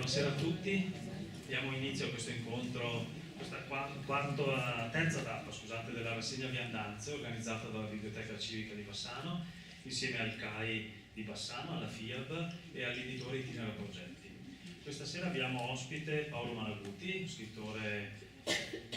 Buonasera a tutti, diamo inizio a questo incontro, questa terza tappa, scusate, della rassegna Viandanze organizzata dalla Biblioteca Civica di Bassano insieme al CAI di Bassano, alla FIAB e all'editore Itinera Progetti. Questa sera abbiamo ospite Paolo Malaguti, scrittore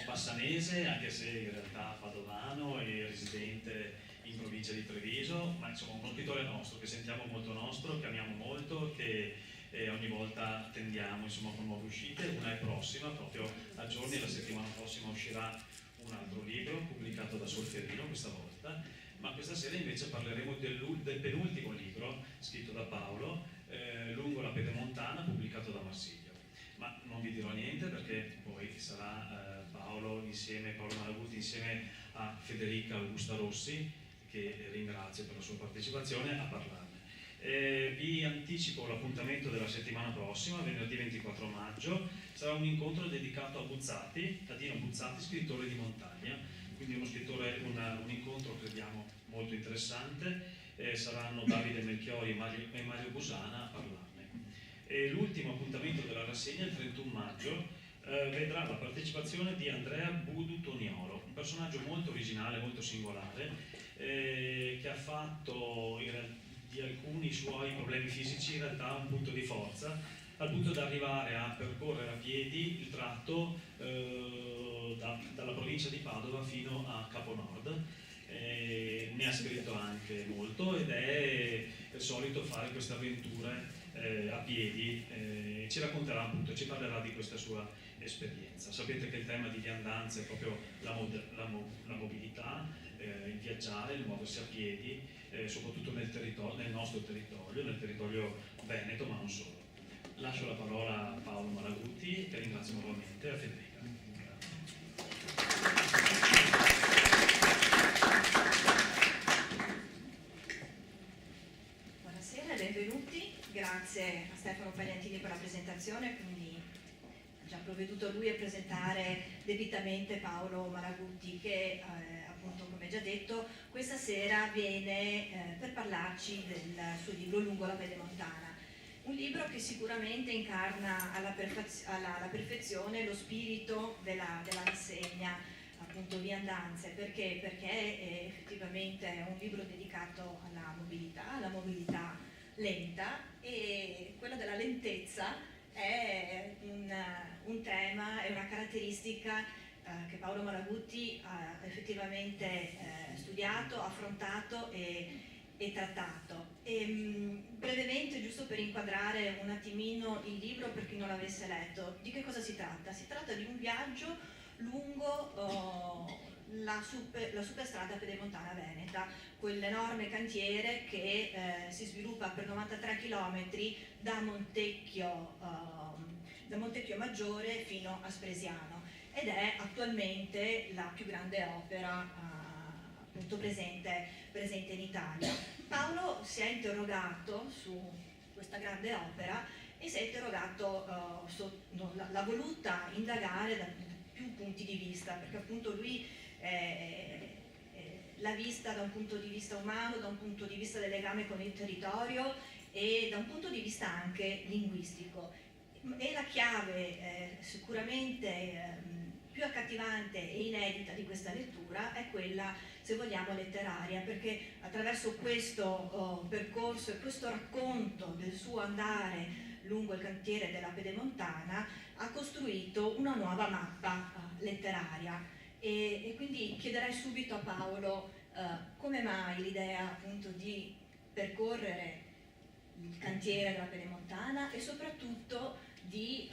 bassanese, anche se in realtà padovano e residente in provincia di Treviso, ma insomma uno scrittore nostro, che sentiamo molto nostro, che amiamo molto, che ogni volta attendiamo insomma con nuove uscite. Una è prossima, proprio a giorni, la settimana prossima uscirà un altro libro pubblicato da Solferino questa volta, ma questa sera invece parleremo del penultimo libro scritto da Paolo, Lungo la Pedemontana, pubblicato da Marsilio. Ma non vi dirò niente perché poi sarà Paolo Malaguti insieme a Federica Augusta Rossi, che ringrazio per la sua partecipazione, a parlarne. Vi anticipo l'appuntamento della settimana prossima, venerdì 24 maggio, sarà un incontro dedicato a Buzzati, Tadino Buzzati, scrittore di montagna, quindi un incontro crediamo molto interessante. Saranno Davide Melchiori e Mario Busana a parlarne. L'ultimo appuntamento della rassegna, il 31 maggio, vedrà la partecipazione di Andrea Budu Toniolo, un personaggio molto originale, molto singolare, che ha fatto di alcuni suoi problemi fisici in realtà un punto di forza, al punto da arrivare a percorrere a piedi il tratto dalla provincia di Padova fino a Caponord. Ne ha scritto anche molto ed è solito fare queste avventure a piedi, ci racconterà appunto, ci parlerà di questa sua esperienza. Sapete che il tema di Viandanze è proprio la mobilità, il viaggiare, il muoversi a piedi, soprattutto nel nostro territorio, nel territorio veneto, ma non solo. Lascio la parola a Paolo Malaguti e ringrazio nuovamente a Federica. Buonasera, benvenuti. Grazie a Stefano Pagliantini per la presentazione, quindi ha già provveduto lui a presentare debitamente Paolo Malaguti, che appunto, come già detto, questa sera viene per parlarci del suo libro Lungo la Pedemontana. Un libro che sicuramente incarna alla perfezione lo spirito della rassegna, appunto Viandanze. Perché è effettivamente un libro dedicato alla mobilità lenta, e quella della lentezza è un tema, è una caratteristica che Paolo Malaguti ha effettivamente studiato, affrontato e trattato. Brevemente, giusto per inquadrare un attimino il libro per chi non l'avesse letto, di che cosa si tratta? Si tratta di un viaggio lungo la superstrada pedemontana veneta, quell'enorme cantiere che si sviluppa per 93 km da Montecchio Maggiore fino a Spresiano, ed è attualmente la più grande opera appunto presente in Italia. Paolo si è interrogato su questa grande opera e si è interrogato, l'ha voluta indagare da più punti di vista, perché appunto lui l'ha vista da un punto di vista umano, da un punto di vista del legame con il territorio e da un punto di vista anche linguistico. E la chiave sicuramente più accattivante e inedita di questa lettura è quella, se vogliamo, letteraria, perché attraverso questo percorso e questo racconto del suo andare lungo il cantiere della Pedemontana ha costruito una nuova mappa letteraria. E quindi chiederei subito a Paolo come mai l'idea appunto di percorrere il cantiere della Pedemontana e soprattutto di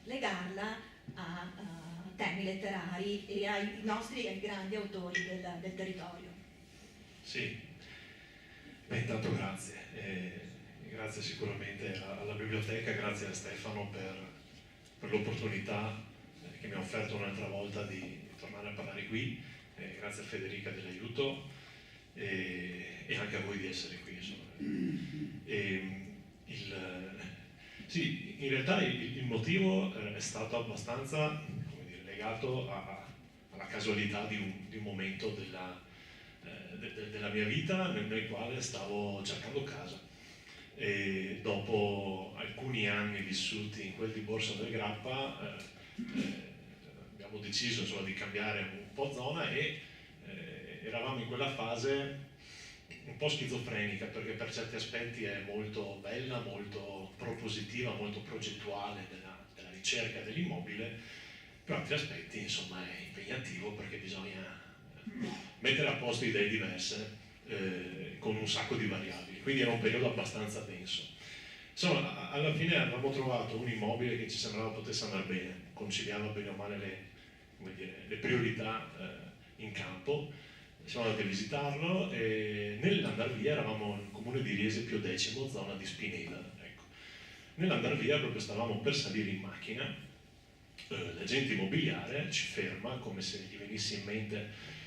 legarla a temi letterari e ai grandi autori del territorio. Sì, intanto grazie. Grazie sicuramente alla biblioteca, grazie a Stefano per l'opportunità che mi ha offerto un'altra volta di tornare a parlare qui, grazie a Federica dell'aiuto e anche a voi di essere qui. Sì, in realtà il motivo è stato abbastanza, come dire, legato alla casualità di un momento della mia vita nel quale stavo cercando casa. e dopo alcuni anni vissuti in quel di Borsa del Grappa abbiamo deciso insomma, di cambiare un po' zona e eravamo in quella fase un po' schizofrenica, perché per certi aspetti è molto bella, molto propositiva, molto progettuale della ricerca dell'immobile, per altri aspetti insomma è impegnativo perché bisogna mettere a posto idee diverse con un sacco di variabili, quindi era un periodo abbastanza denso. Insomma, alla fine avevamo trovato un immobile che ci sembrava potesse andare bene, conciliava bene o male le priorità in campo. Siamo andati a visitarlo e nell'andar via eravamo nel comune di Riese Pio X, zona di Spineda. Ecco. Nell'andar via proprio stavamo per salire in macchina, l'agente immobiliare ci ferma come se gli venisse in mente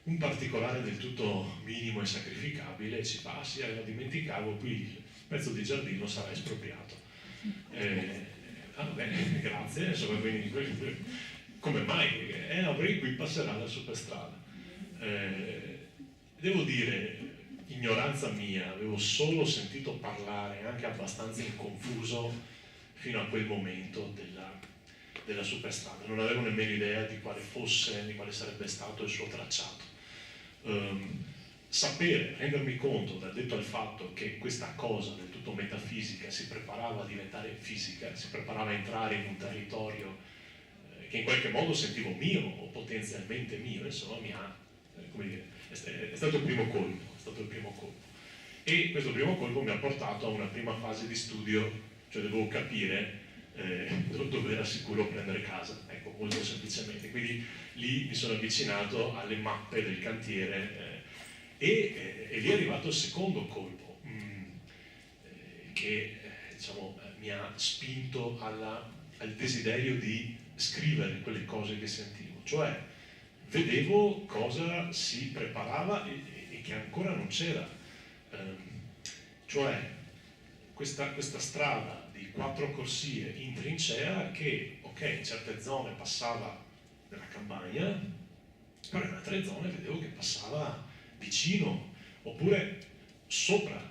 un particolare del tutto minimo e sacrificabile e ci fa: ah sì, dimenticavo, qui il pezzo di giardino sarà espropriato. Ah vabbè, grazie, insomma, quindi, come mai? No, perché qui passerà la superstrada. Devo dire, ignoranza mia, avevo solo sentito parlare, anche abbastanza in confuso, fino a quel momento della superstrada. Non avevo nemmeno idea di quale fosse, di quale sarebbe stato il suo tracciato. Sapere, rendermi conto, dal detto al fatto, che questa cosa del tutto metafisica si preparava a diventare fisica, si preparava a entrare in un territorio che in qualche modo sentivo mio o potenzialmente mio, insomma mi ha, come dire, è stato il primo colpo, è stato il primo colpo. E questo primo colpo mi ha portato a una prima fase di studio, cioè dovevo capire dove era sicuro prendere casa, ecco, molto semplicemente. Quindi lì mi sono avvicinato alle mappe del cantiere e lì è arrivato il secondo colpo che diciamo, mi ha spinto al desiderio di scrivere quelle cose che sentivo, cioè vedevo cosa si preparava e che ancora non c'era, cioè questa strada di 4 corsie in trincea che, ok, in certe zone passava nella campagna, però in altre zone vedevo che passava vicino, oppure sopra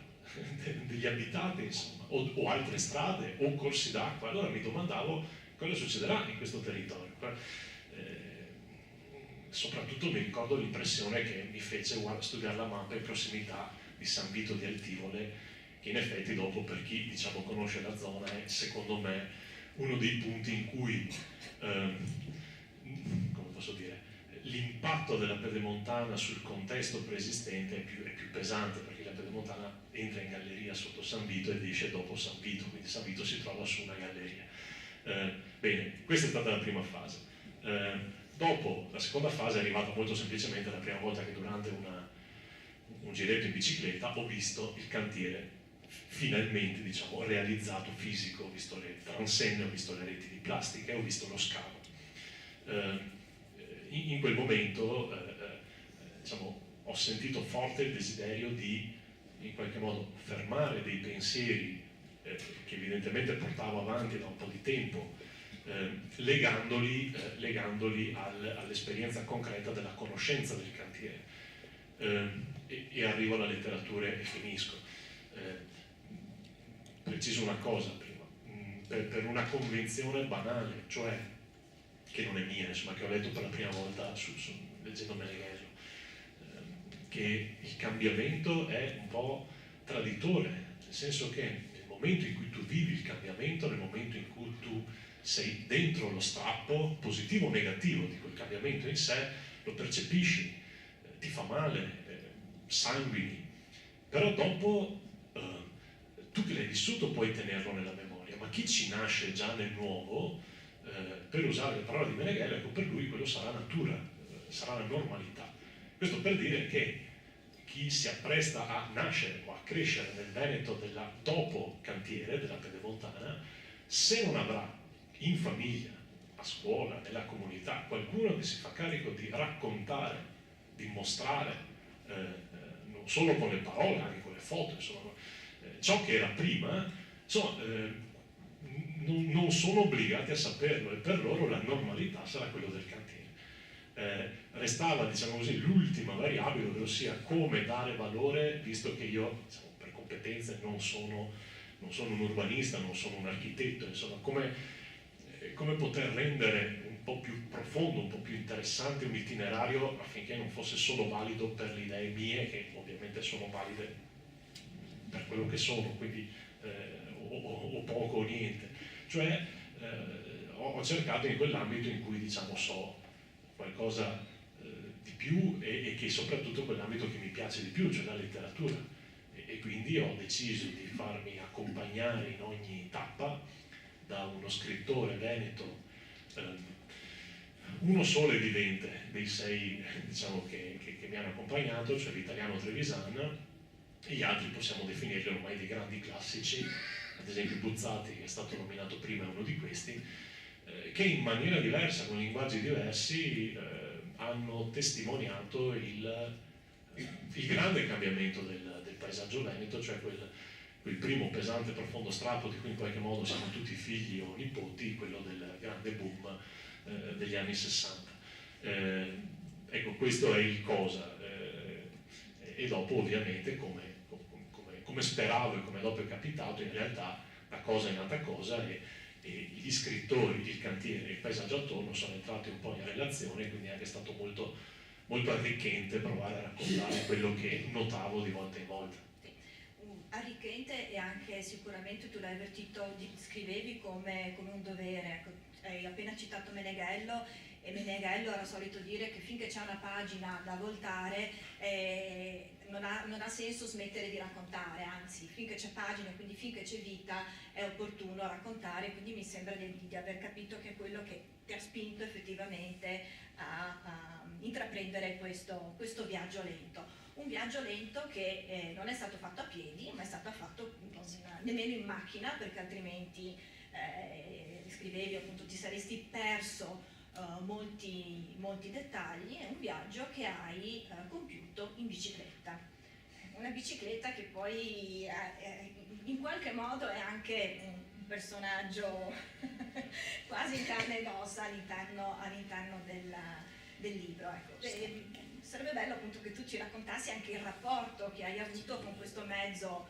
degli abitati, insomma, o altre strade, o corsi d'acqua. Allora mi domandavo cosa succederà in questo territorio. Soprattutto mi ricordo l'impressione che mi fece studiare la mappa in prossimità di San Vito di Altivole, che in effetti dopo, per chi diciamo conosce la zona, è secondo me uno dei punti in cui come posso dire, l'impatto della pedemontana sul contesto preesistente è più pesante, perché la pedemontana entra in galleria sotto San Vito ed esce dopo San Vito, quindi San Vito si trova su una galleria. Bene, questa è stata la prima fase. Dopo la seconda fase è arrivata molto semplicemente la prima volta che durante un giretto in bicicletta ho visto il cantiere finalmente, diciamo, realizzato, fisico. Ho visto le transenne, ho visto le reti di plastica e ho visto lo scavo. In quel momento diciamo, ho sentito forte il desiderio di in qualche modo fermare dei pensieri che evidentemente portavo avanti da un po' di tempo, legandoli all'esperienza concreta della conoscenza del cantiere. E arrivo alla letteratura e finisco. Preciso una cosa prima, per una convenzione banale, cioè che non è mia, insomma, che ho letto per la prima volta leggendo Meneghello, che il cambiamento è un po' traditore, nel senso che nel momento in cui tu vivi il cambiamento, nel momento in cui tu sei dentro lo strappo, positivo o negativo, di quel cambiamento in sé, lo percepisci, ti fa male, sanguini, però dopo tu che l'hai vissuto puoi tenerlo nella memoria, ma chi ci nasce già nel nuovo, per usare le parole di Meneghello, ecco, per lui quello sarà natura, sarà la normalità. Questo per dire che chi si appresta a nascere o a crescere nel Veneto della dopo cantiere, della pedemontana, se non avrà in famiglia, a scuola, nella comunità, qualcuno che si fa carico di raccontare, di mostrare, non solo con le parole, anche con le foto, insomma, ciò che era prima, insomma, non sono obbligati a saperlo e per loro la normalità sarà quello del cantiere. Restava, diciamo così, l'ultima variabile, ovvero sia come dare valore, visto che io, diciamo, per competenze, non sono un urbanista, non sono un architetto, insomma, come poter rendere un po' più profondo, un po' più interessante un itinerario affinché non fosse solo valido per le idee mie, che ovviamente sono valide per quello che sono, quindi o poco o niente. Cioè ho cercato in quell'ambito in cui diciamo so qualcosa di più e che soprattutto quell'ambito che mi piace di più, cioè la letteratura. E quindi ho deciso di farmi accompagnare in ogni tappa da uno scrittore veneto, uno solo evidente dei 6 diciamo, che mi hanno accompagnato, cioè l'italiano Trevisan, e gli altri possiamo definirli ormai dei grandi classici, ad esempio Buzzati, che è stato nominato prima, è uno di questi, che in maniera diversa, con linguaggi diversi, hanno testimoniato il grande cambiamento del paesaggio veneto, cioè quel primo pesante profondo strappo di cui in qualche modo siamo tutti figli o nipoti, quello del grande boom degli anni 60. Ecco, questo è il cosa. E dopo ovviamente come speravo e come dopo è capitato, in realtà la cosa è nata cosa e gli scrittori, il cantiere e il paesaggio attorno sono entrati un po' in relazione, quindi è anche stato molto, molto arricchente provare a raccontare quello che notavo di volta in volta. Arricchente e anche sicuramente tu l'hai avvertito, scrivevi come un dovere. Hai appena citato Meneghello, e Meneghello era solito dire che finché c'è una pagina da voltare non ha senso smettere di raccontare, anzi finché c'è pagina, quindi finché c'è vita è opportuno raccontare, quindi mi sembra di aver capito che è quello che ti ha spinto effettivamente a intraprendere questo viaggio lento. Un viaggio lento che non è stato fatto a piedi, ma è stato fatto nemmeno in macchina, perché altrimenti scrivevi appunto ti saresti perso molti dettagli. È un viaggio che hai compiuto in bicicletta, una bicicletta che poi in qualche modo è anche un personaggio quasi in carne ed ossa all'interno del libro, ecco. Sarebbe bello appunto che tu ci raccontassi anche il rapporto che hai avuto con questo mezzo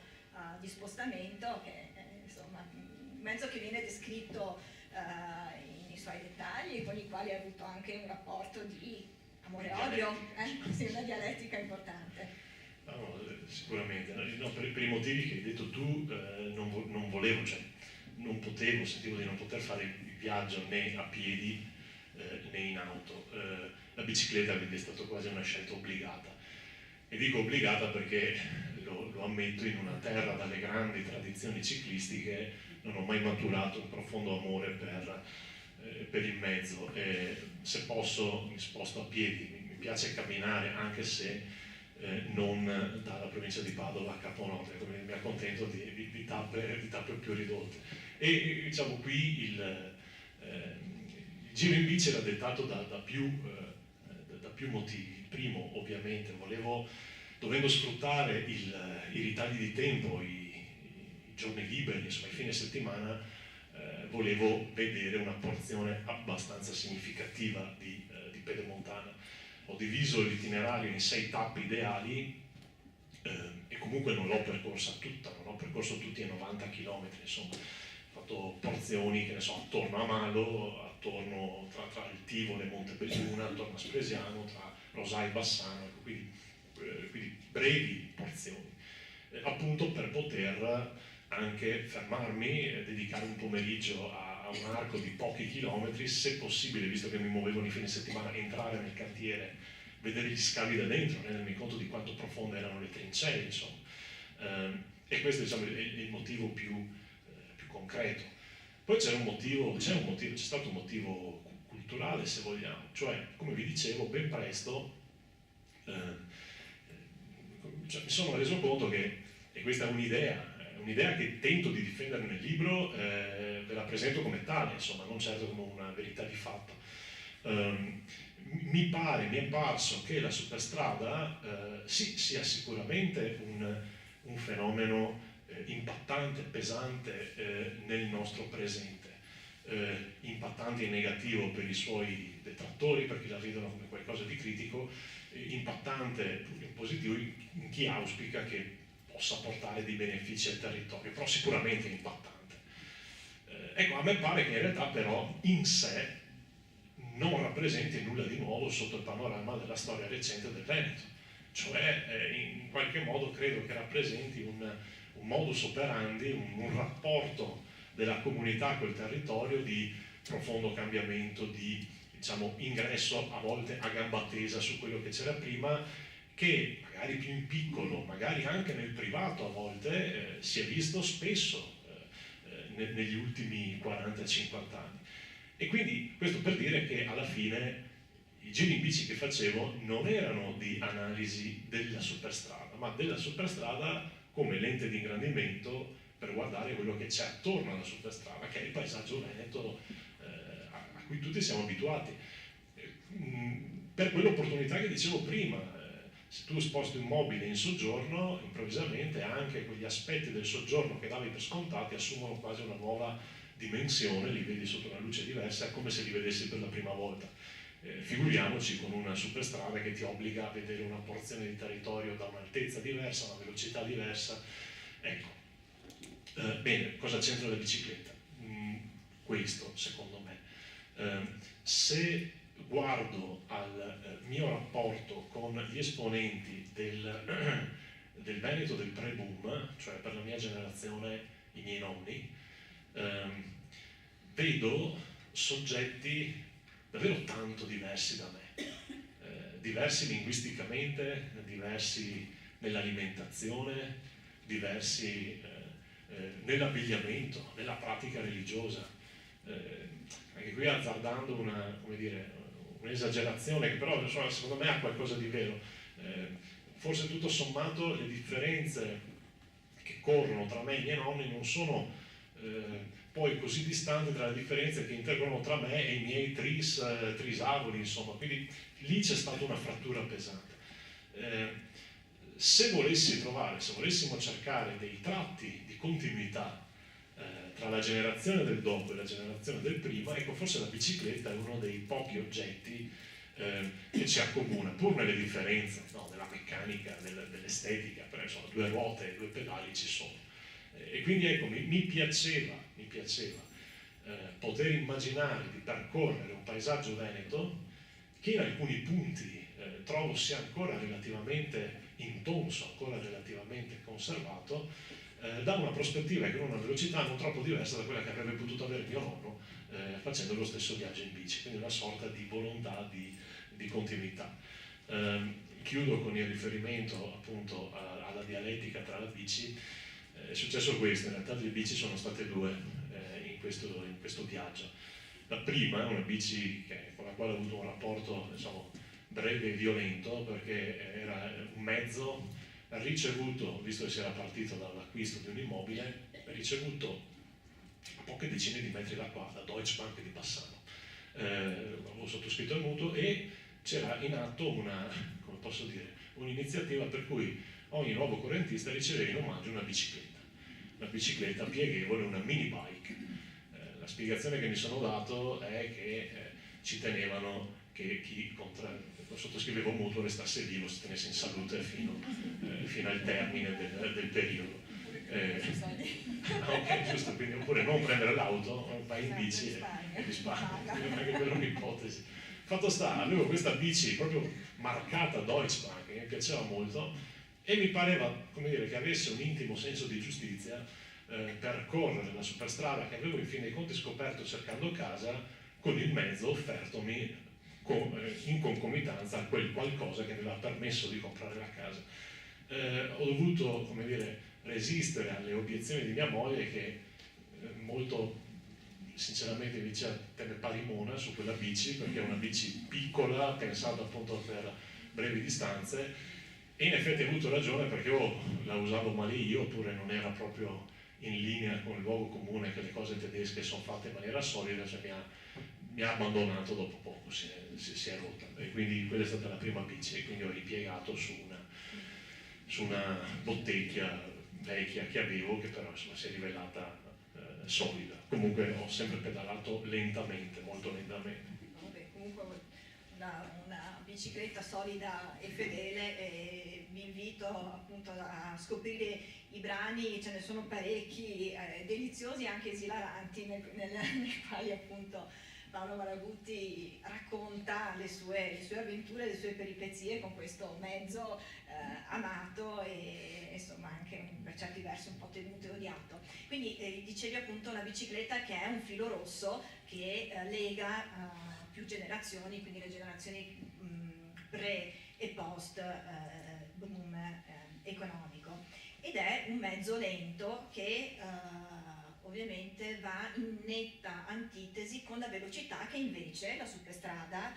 di spostamento, che è insomma un mezzo che viene descritto nei suoi dettagli, con i quali hai avuto anche un rapporto di amore-odio, sì, una dialettica importante. No, sicuramente, no, per i motivi che hai detto tu non volevo, cioè non potevo, sentivo di non poter fare il viaggio né a piedi né in auto. La bicicletta quindi è stata quasi una scelta obbligata, e dico obbligata perché lo ammetto, in una terra dalle grandi tradizioni ciclistiche non ho mai maturato un profondo amore per il mezzo. Se posso mi sposto a piedi, mi piace camminare anche se non dalla provincia di Padova a Caponotto, mi accontento di tappe più ridotte. E diciamo qui il giro in bici era dettato da più motivi. Il primo, ovviamente, dovendo sfruttare i ritagli di tempo, i giorni liberi, insomma i fine settimana, volevo vedere una porzione abbastanza significativa di pedemontana. Ho diviso l'itinerario in 6 tappe ideali e comunque non l'ho percorsa tutta, non ho percorso tutti i 90 km, insomma. Ho fatto porzioni, che ne so, attorno a Malo, attorno tra il Tivoli e Montebelluna, attorno a Spresiano, tra Rosà e Bassano, ecco, quindi brevi porzioni, appunto per poter anche fermarmi e dedicare un pomeriggio a un arco di pochi chilometri, se possibile, visto che mi muovevo nei fine settimana, entrare nel cantiere, vedere gli scavi da dentro, rendermi conto di quanto profonde erano le trincee, insomma. E questo, diciamo, è il motivo più concreto. Poi c'è stato un motivo culturale, se vogliamo, cioè, come vi dicevo, ben presto mi sono reso conto che, e questa è un'idea che tento di difendere nel libro, ve la presento come tale, insomma, non certo come una verità di fatto. Mi è parso che la superstrada sia sicuramente un fenomeno impattante, pesante nel nostro presente, impattante in negativo per i suoi detrattori, perché la vedono come qualcosa di critico, impattante in positivo in chi auspica che possa portare dei benefici al territorio, però sicuramente è impattante. Ecco, a me pare che in realtà però in sé non rappresenti nulla di nuovo sotto il panorama della storia recente del Veneto, cioè in qualche modo credo che rappresenti un modus operandi, un rapporto della comunità col territorio di profondo cambiamento, di diciamo, ingresso a volte a gamba tesa su quello che c'era prima, che magari più in piccolo, magari anche nel privato a volte, si è visto spesso negli ultimi 40-50 anni. E quindi questo per dire che alla fine i giri in bici che facevo non erano di analisi della superstrada, ma della superstrada come lente di ingrandimento per guardare quello che c'è attorno alla superstrada, che è il paesaggio veneto a cui tutti siamo abituati. Per quell'opportunità che dicevo prima, se tu sposti un mobile in soggiorno, improvvisamente anche quegli aspetti del soggiorno che davi per scontati assumono quasi una nuova dimensione, li vedi sotto una luce diversa, è come se li vedessi per la prima volta. Figuriamoci con una superstrada che ti obbliga a vedere una porzione di territorio da un'altezza diversa, una velocità diversa. Ecco, bene, cosa c'entra la bicicletta? Questo, secondo me. Se guardo al mio rapporto con gli esponenti del Veneto del pre-boom, cioè per la mia generazione i miei nonni, vedo soggetti davvero tanto diversi da me, diversi linguisticamente, diversi nell'alimentazione, diversi nell'abbigliamento, nella pratica religiosa. Anche qui azzardando un'esagerazione che però insomma, secondo me ha qualcosa di vero. Forse tutto sommato le differenze che corrono tra me e i miei nonni non sono poi così distanti dalle differenze che intercorrono tra me e i miei trisavoli, insomma, quindi lì c'è stata una frattura pesante. Se volessimo cercare dei tratti di continuità tra la generazione del dopo e la generazione del prima, ecco, forse la bicicletta è uno dei pochi oggetti che ci accomuna, pur nelle differenze, no, della meccanica, dell'estetica, però insomma 2 ruote e 2 pedali ci sono. E quindi ecco, mi piaceva poter immaginare di percorrere un paesaggio veneto che in alcuni punti trovo sia ancora relativamente intonso, ancora relativamente conservato, da una prospettiva e con una velocità non troppo diversa da quella che avrebbe potuto avere mio nonno facendo lo stesso viaggio in bici, quindi una sorta di volontà di continuità. Chiudo con il riferimento appunto alla dialettica tra la bici. È successo questo, in realtà le bici sono state 2 in questo viaggio. La prima è una bici con la quale ho avuto un rapporto diciamo, breve e violento, perché era un mezzo ricevuto, visto che si era partito dall'acquisto di un immobile, ricevuto a poche decine di metri da qua, da Deutsche Bank di Bassano. Avevo sottoscritto il mutuo e c'era in atto un'iniziativa per cui ogni nuovo correntista riceveva in omaggio una bicicletta pieghevole, una mini bike. La spiegazione che mi sono dato è che ci tenevano che chi sottoscriveva un mutuo restasse vivo, si tenesse in salute fino al termine del periodo. Ok, giusto, quindi oppure non prendere l'auto, vai in bici e risparmi, anche quella è un'ipotesi. Fatto sta, avevo questa bici proprio marcata Deutsche Bank, che mi piaceva molto, e mi pareva, come dire, che avesse un intimo senso di giustizia percorrere la superstrada che avevo in fin dei conti scoperto cercando casa con il mezzo offertomi in concomitanza a quel qualcosa che mi aveva permesso di comprare la casa. Ho dovuto, come dire, resistere alle obiezioni di mia moglie che molto sinceramente mi diceva te ne pari mona su quella bici, perché è una bici piccola pensata appunto per brevi distanze, e in effetti ha avuto ragione, perché o la usavo male io oppure non era proprio in linea con il luogo comune che le cose tedesche sono fatte in maniera solida, cioè mi ha abbandonato dopo poco, si è rotta, e quindi quella è stata la prima bici e quindi ho ripiegato su una bottiglia vecchia che avevo, che però insomma si è rivelata solida. Comunque ho sempre pedalato lentamente, molto lentamente. Vabbè, comunque una bicicletta solida e fedele, e vi invito appunto a scoprire i brani, ce ne sono parecchi deliziosi e anche esilaranti nei quali appunto Paolo Malaguti racconta le sue avventure, le sue peripezie con questo mezzo amato e insomma anche per certi versi un po' temuto e odiato. Quindi dicevi appunto la bicicletta, che è un filo rosso che lega più generazioni, quindi le generazioni pre e post boom economico, ed è un mezzo lento che ovviamente va in netta antitesi con la velocità che invece la superstrada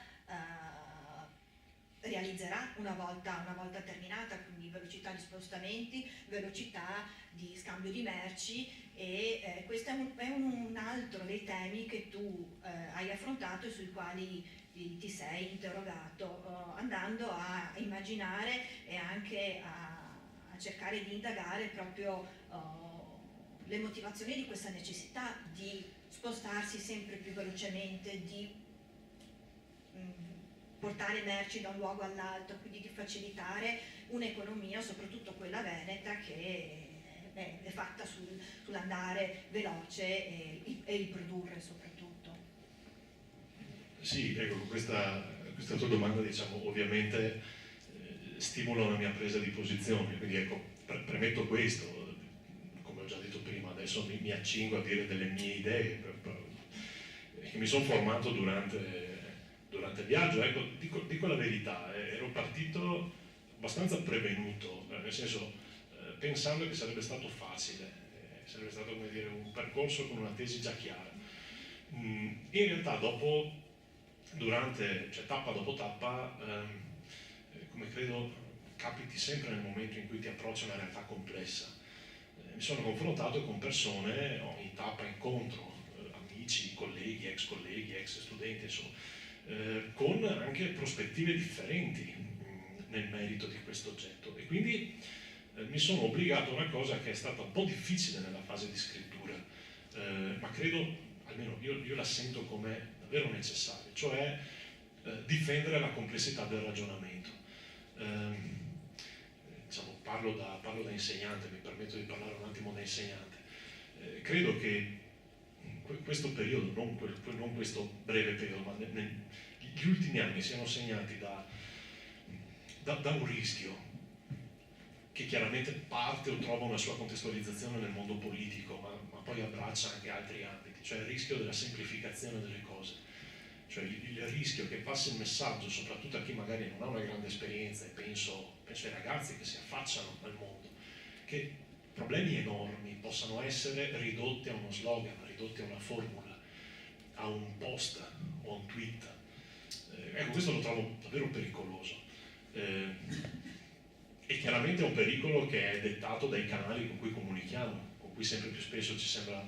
realizzerà una volta terminata, quindi velocità di spostamenti, velocità di scambio di merci, e questo è un altro dei temi che tu hai affrontato e sui quali ti sei interrogato, andando a immaginare e anche a cercare di indagare proprio le motivazioni di questa necessità di spostarsi sempre più velocemente, di portare merci da un luogo all'altro, quindi di facilitare un'economia, soprattutto quella veneta, che è fatta sull'andare veloce e riprodurre soprattutto. Sì, ecco, questa tua domanda, diciamo, ovviamente stimola una mia presa di posizione, quindi ecco, premetto questo, come ho già detto prima, adesso mi accingo a dire delle mie idee che mi sono formato durante il viaggio. Ecco, dico la verità, ero partito abbastanza prevenuto, nel senso pensando che sarebbe stato facile, sarebbe stato, come dire, un percorso con una tesi già chiara. In realtà cioè tappa dopo tappa, come credo capiti sempre nel momento in cui ti approcci a una realtà complessa, mi sono confrontato con persone, ogni tappa incontro amici, colleghi, ex studenti, insomma, con anche prospettive differenti nel merito di questo oggetto, e quindi mi sono obbligato a una cosa che è stata un po' difficile nella fase di scrittura, ma credo, almeno io la sento come davvero necessaria, cioè difendere la complessità del ragionamento. Diciamo, parlo da insegnante, mi permetto di parlare un attimo da insegnante. Credo che questo periodo, non questo breve periodo, ma gli ultimi anni siano segnati da un rischio che chiaramente parte o trova una sua contestualizzazione nel mondo politico, ma poi abbraccia anche altri ambiti, cioè il rischio della semplificazione delle cose, cioè il rischio che passi il messaggio, soprattutto a chi magari non ha una grande esperienza, e penso ai ragazzi che si affacciano al mondo, che problemi enormi possano essere ridotti a uno slogan, ridotti a una formula, a un post o a un tweet. Ecco, questo lo trovo davvero pericoloso. E chiaramente è un pericolo che è dettato dai canali con cui comunichiamo, con cui sempre più spesso ci sembra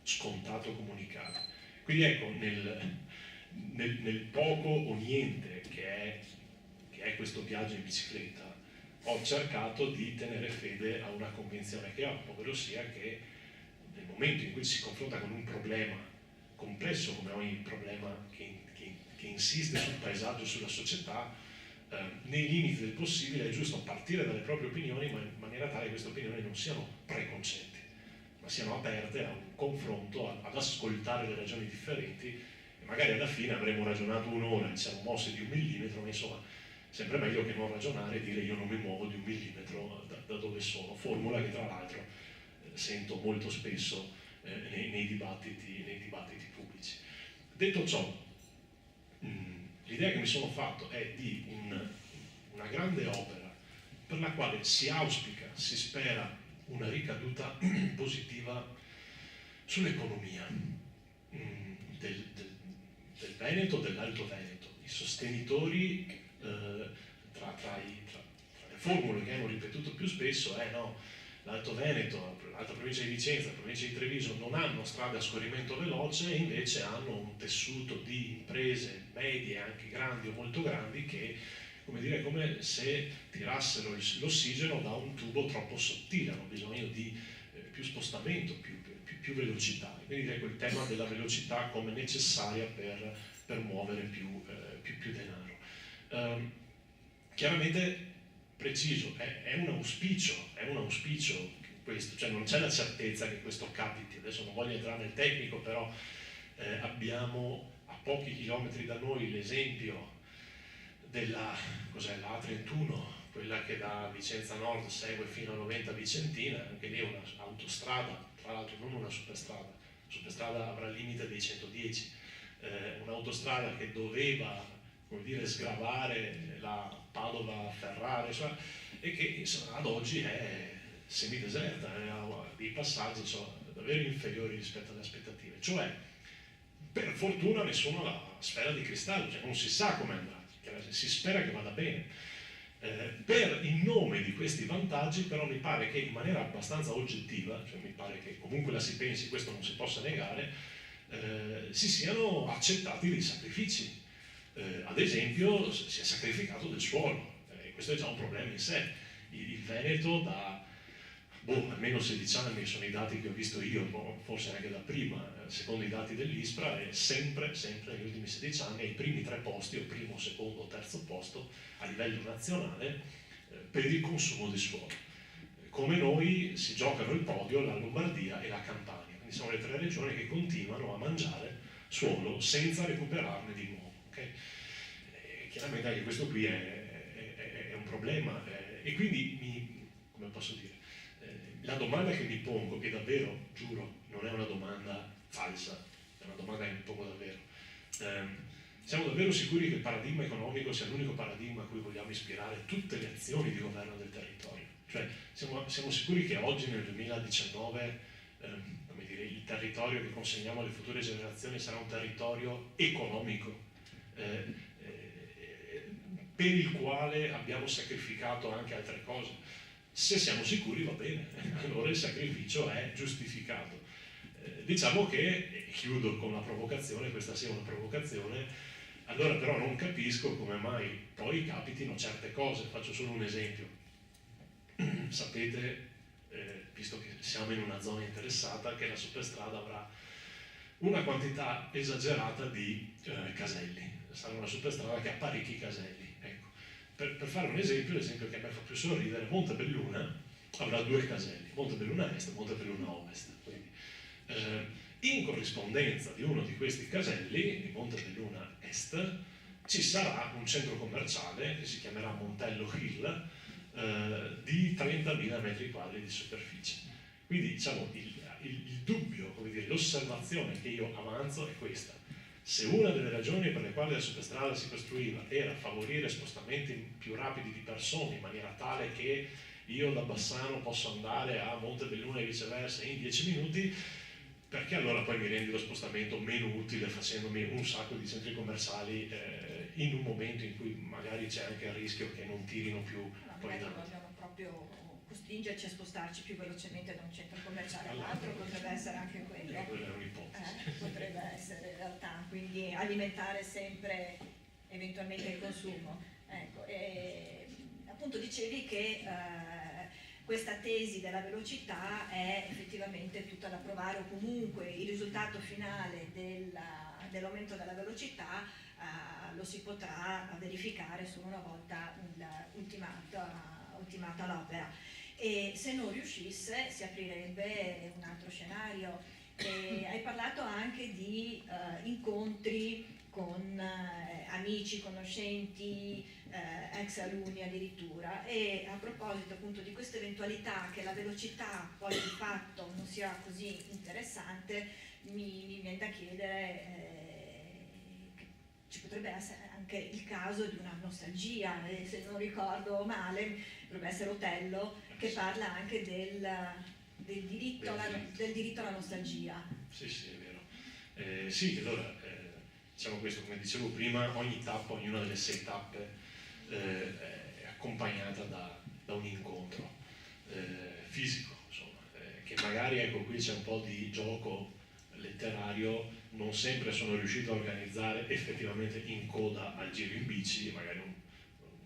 scontato comunicare. Quindi ecco, nel poco o niente che è questo viaggio in bicicletta, ho cercato di tenere fede a una convinzione che ho, ovvero sia che nel momento in cui si confronta con un problema complesso, come ogni problema che insiste sul paesaggio, sulla società, nei limiti del possibile è giusto partire dalle proprie opinioni, ma in maniera tale che queste opinioni non siano preconcetti, ma siano aperte a un confronto, ad ascoltare le ragioni differenti, e magari alla fine avremo ragionato un'ora e ci siamo mossi di 1 millimetro, ma insomma sempre meglio che non ragionare e dire io non mi muovo di 1 millimetro da dove sono, formula che tra l'altro sento molto spesso nei dibattiti pubblici. Detto ciò, l'idea che mi sono fatto è di una grande opera per la quale si auspica, si spera una ricaduta positiva sull'economia del Veneto, dell'Alto Veneto. I sostenitori tra le formule che hanno ripetuto più spesso l'Alto Veneto, l'Alta Provincia di Vicenza, la Provincia di Treviso non hanno strade a scorrimento veloce, e invece hanno un tessuto di imprese medie, anche grandi o molto grandi, che, come dire, come se tirassero l'ossigeno da un tubo troppo sottile, hanno bisogno di più spostamento, più velocità. Quindi il tema della velocità come necessaria per muovere più denaro. Chiaramente preciso, è un auspicio questo, cioè non c'è la certezza che questo capiti. Adesso non voglio entrare nel tecnico, però abbiamo a pochi chilometri da noi l'esempio della, cos'è, la A31, quella che da Vicenza Nord segue fino a Noventa Vicentina, anche lì è un'autostrada, tra l'altro non una superstrada avrà il limite dei 110, un'autostrada che doveva, come dire, sgravare la Padova-Ferrara, e che insomma, ad oggi è semideserta, ha dei passaggi davvero inferiori rispetto alle aspettative. Cioè, per fortuna nessuno ha la sfera di cristallo, cioè non si sa come andrà, si spera che vada bene. In nome di questi vantaggi però mi pare che in maniera abbastanza oggettiva, cioè mi pare che comunque la si pensi, questo non si possa negare, si siano accettati dei sacrifici. Ad esempio si è sacrificato del suolo, questo è già un problema in sé. Il Veneto da almeno 16 anni, sono i dati che ho visto io, forse anche da prima, secondo i dati dell'ISPRA, è sempre negli ultimi 16 anni ai primi 3 posti, o primo, secondo, terzo posto a livello nazionale per il consumo di suolo. Come noi si giocano il podio la Lombardia e la Campania, quindi sono le 3 regioni che continuano a mangiare suolo senza recuperarne di nuovo. Okay? Chiaramente anche questo qui è un problema, e quindi come posso dire, la domanda che mi pongo, che davvero, giuro, non è una domanda falsa, è una domanda che mi pongo davvero. Siamo davvero sicuri che il paradigma economico sia l'unico paradigma a cui vogliamo ispirare tutte le azioni di governo del territorio? Cioè, siamo sicuri che oggi, nel 2019, come dire, il territorio che consegniamo alle future generazioni sarà un territorio economico, per il quale abbiamo sacrificato anche altre cose? Se siamo sicuri va bene, allora il sacrificio è giustificato. Diciamo che, e chiudo con la provocazione, questa sia una provocazione, allora però non capisco come mai poi capitino certe cose. Faccio solo un esempio. Sapete, visto che siamo in una zona interessata, che la superstrada avrà una quantità esagerata di caselli. Sarà una superstrada che ha parecchi caselli. Ecco. Per fare un esempio, l'esempio che a me fa più sorridere, Montebelluna avrà 2 caselli, Montebelluna Est e Montebelluna Ovest. Quindi, in corrispondenza di uno di questi caselli, di Montebelluna Est, ci sarà un centro commerciale che si chiamerà Montello Hill, di 30.000 metri quadri di superficie. Quindi diciamo il dubbio, come dire, l'osservazione che io avanzo è questa: se una delle ragioni per le quali la superstrada si costruiva era favorire spostamenti più rapidi di persone in maniera tale che io da Bassano posso andare a Montebelluna e viceversa in 10 minuti, perché allora poi mi rendi lo spostamento meno utile facendomi un sacco di centri commerciali in un momento in cui magari c'è anche il rischio che non tirino più poi da... Vogliono proprio costringerci a spostarci più velocemente da un centro commerciale all'altro, potrebbe essere anche quello. Quella è un'ipotesi. Potrebbe essere in realtà, quindi alimentare sempre eventualmente il consumo. Ecco, e appunto dicevi che questa tesi della velocità è effettivamente tutta da provare, o comunque il risultato finale dell'aumento della velocità lo si potrà verificare solo una volta ultimata l'opera. E se non riuscisse si aprirebbe un altro scenario. Hai parlato anche di incontri con amici, conoscenti, ex alunni addirittura, e a proposito appunto di questa eventualità che la velocità poi di fatto non sia così interessante, mi viene da chiedere che ci potrebbe essere anche il caso di una nostalgia, se non ricordo male dovrebbe essere Otello che parla anche del diritto alla nostalgia. Sì, è vero. Sì, allora, diciamo questo, come dicevo prima, ogni tappa, ognuna delle 6 tappe è accompagnata da un incontro fisico, insomma, che magari, ecco, qui c'è un po' di gioco letterario, non sempre sono riuscito a organizzare effettivamente in coda al giro in bici, magari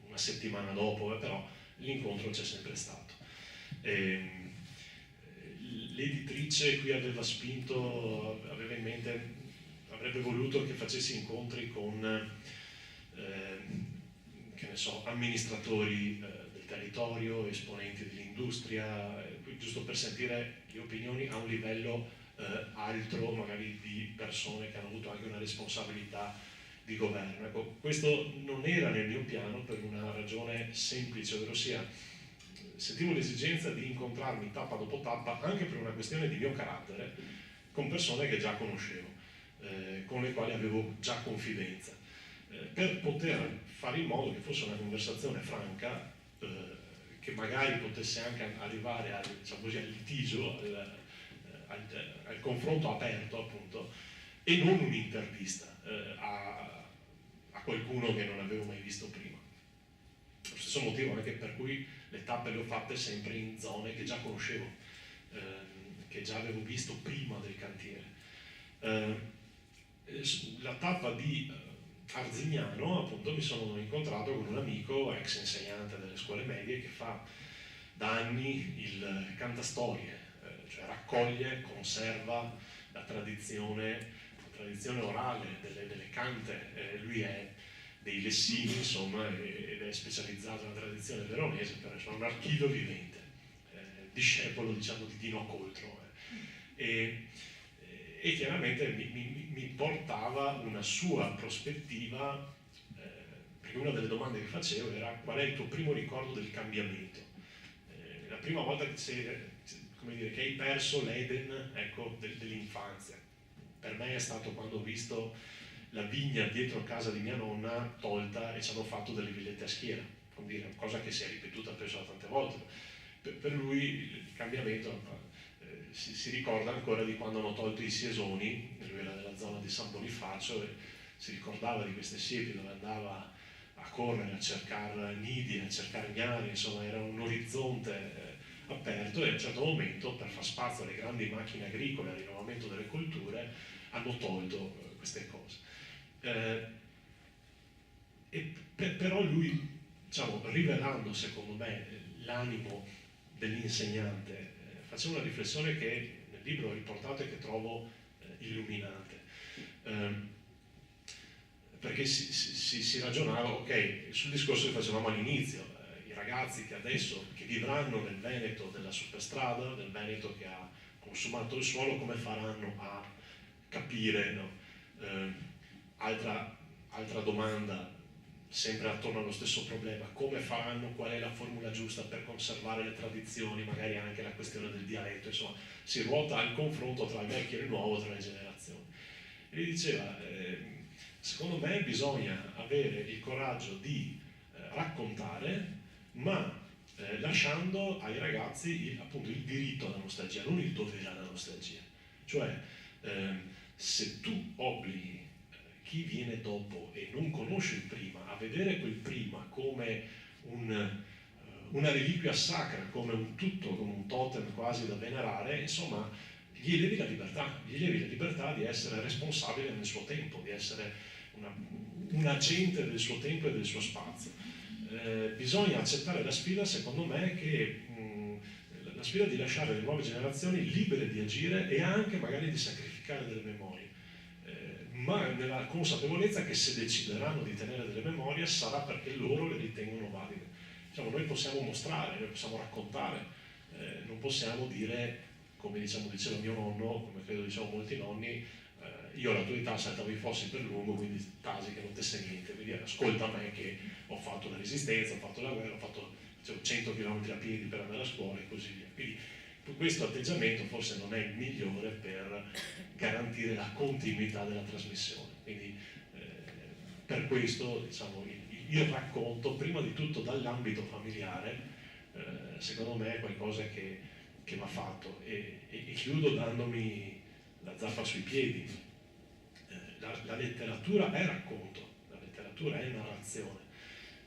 una settimana dopo, però l'incontro c'è sempre stato. L'editrice qui aveva in mente, avrebbe voluto che facessi incontri con amministratori del territorio, esponenti dell'industria, giusto per sentire le opinioni a un livello altro, magari di persone che hanno avuto anche una responsabilità di governo. Ecco, questo non era nel mio piano per una ragione semplice, ovvero sia sentivo l'esigenza di incontrarmi tappa dopo tappa, anche per una questione di mio carattere, con persone che già conoscevo, con le quali avevo già confidenza, per poter fare in modo che fosse una conversazione franca, che magari potesse anche arrivare al, diciamo così, al litigio, al confronto aperto, appunto, e non un'intervista a qualcuno che non avevo mai visto prima. Lo stesso motivo anche per cui le tappe le ho fatte sempre in zone che già conoscevo, che già avevo visto prima del cantiere. La tappa di Arzignano, appunto, mi sono incontrato con un amico, ex insegnante delle scuole medie, che fa da anni il cantastorie, cioè raccoglie, conserva la tradizione orale delle cante. Lui è dei Lessini, insomma, ed è specializzato nella tradizione veronese, però è un archivio vivente, discepolo, diciamo, di Dino Coltro, e chiaramente mi portava una sua prospettiva, perché una delle domande che facevo era: qual è il tuo primo ricordo del cambiamento? La prima volta che hai perso l'Eden, ecco, dell'infanzia. Per me è stato quando ho visto la vigna dietro casa di mia nonna tolta e ci hanno fatto delle villette a schiera, come dire, cosa che si è ripetuta penso tante volte. Per lui il cambiamento si ricorda ancora di quando hanno tolto i siesoni, lui era della zona di San Bonifacio, e si ricordava di queste siepi dove andava a correre, a cercare nidi, a cercare gnari, insomma era un orizzonte aperto, e a un certo momento, per far spazio alle grandi macchine agricole, al rinnovamento delle colture, hanno tolto queste cose. Però lui, diciamo, rivelando secondo me l'animo dell'insegnante, faceva una riflessione che nel libro ho riportato e che trovo illuminante, perché si ragionava, ok, sul discorso che facevamo all'inizio, i ragazzi che vivranno nel Veneto della superstrada, nel Veneto che ha consumato il suolo, come faranno a capire, no? Altra domanda, sempre attorno allo stesso problema: come faranno, qual è la formula giusta per conservare le tradizioni, magari anche la questione del dialetto, insomma si ruota il confronto tra il vecchio e il nuovo, tra le generazioni. E lui diceva, secondo me bisogna avere il coraggio di raccontare, ma lasciando ai ragazzi appunto il diritto alla nostalgia, non il dovere alla nostalgia. Cioè se tu obblighi chi viene dopo e non conosce il prima a vedere quel prima come una reliquia sacra, come un tutto, come un totem quasi da venerare, insomma gli levi la libertà di essere responsabile nel suo tempo, di essere un agente del suo tempo e del suo spazio. Bisogna accettare la sfida, secondo me, la sfida di lasciare le nuove generazioni libere di agire e anche magari di sacrificare delle memorie, ma nella consapevolezza che se decideranno di tenere delle memorie sarà perché loro le ritengono valide. Diciamo, noi possiamo mostrare, noi possiamo raccontare, non possiamo dire, come diceva mio nonno, come credo diciamo molti nonni, io alla tua età saltavo i fossi per lungo, quindi tasi che non tesse niente, quindi ascolta me che ho fatto la resistenza, ho fatto la guerra, ho fatto 100 km a piedi per andare a scuola e così via. Quindi questo atteggiamento forse non è il migliore per garantire la continuità della trasmissione. Quindi per questo, diciamo, il racconto, prima di tutto dall'ambito familiare, secondo me è qualcosa che va fatto. E chiudo dandomi la zappa sui piedi. La letteratura è racconto, la letteratura è narrazione.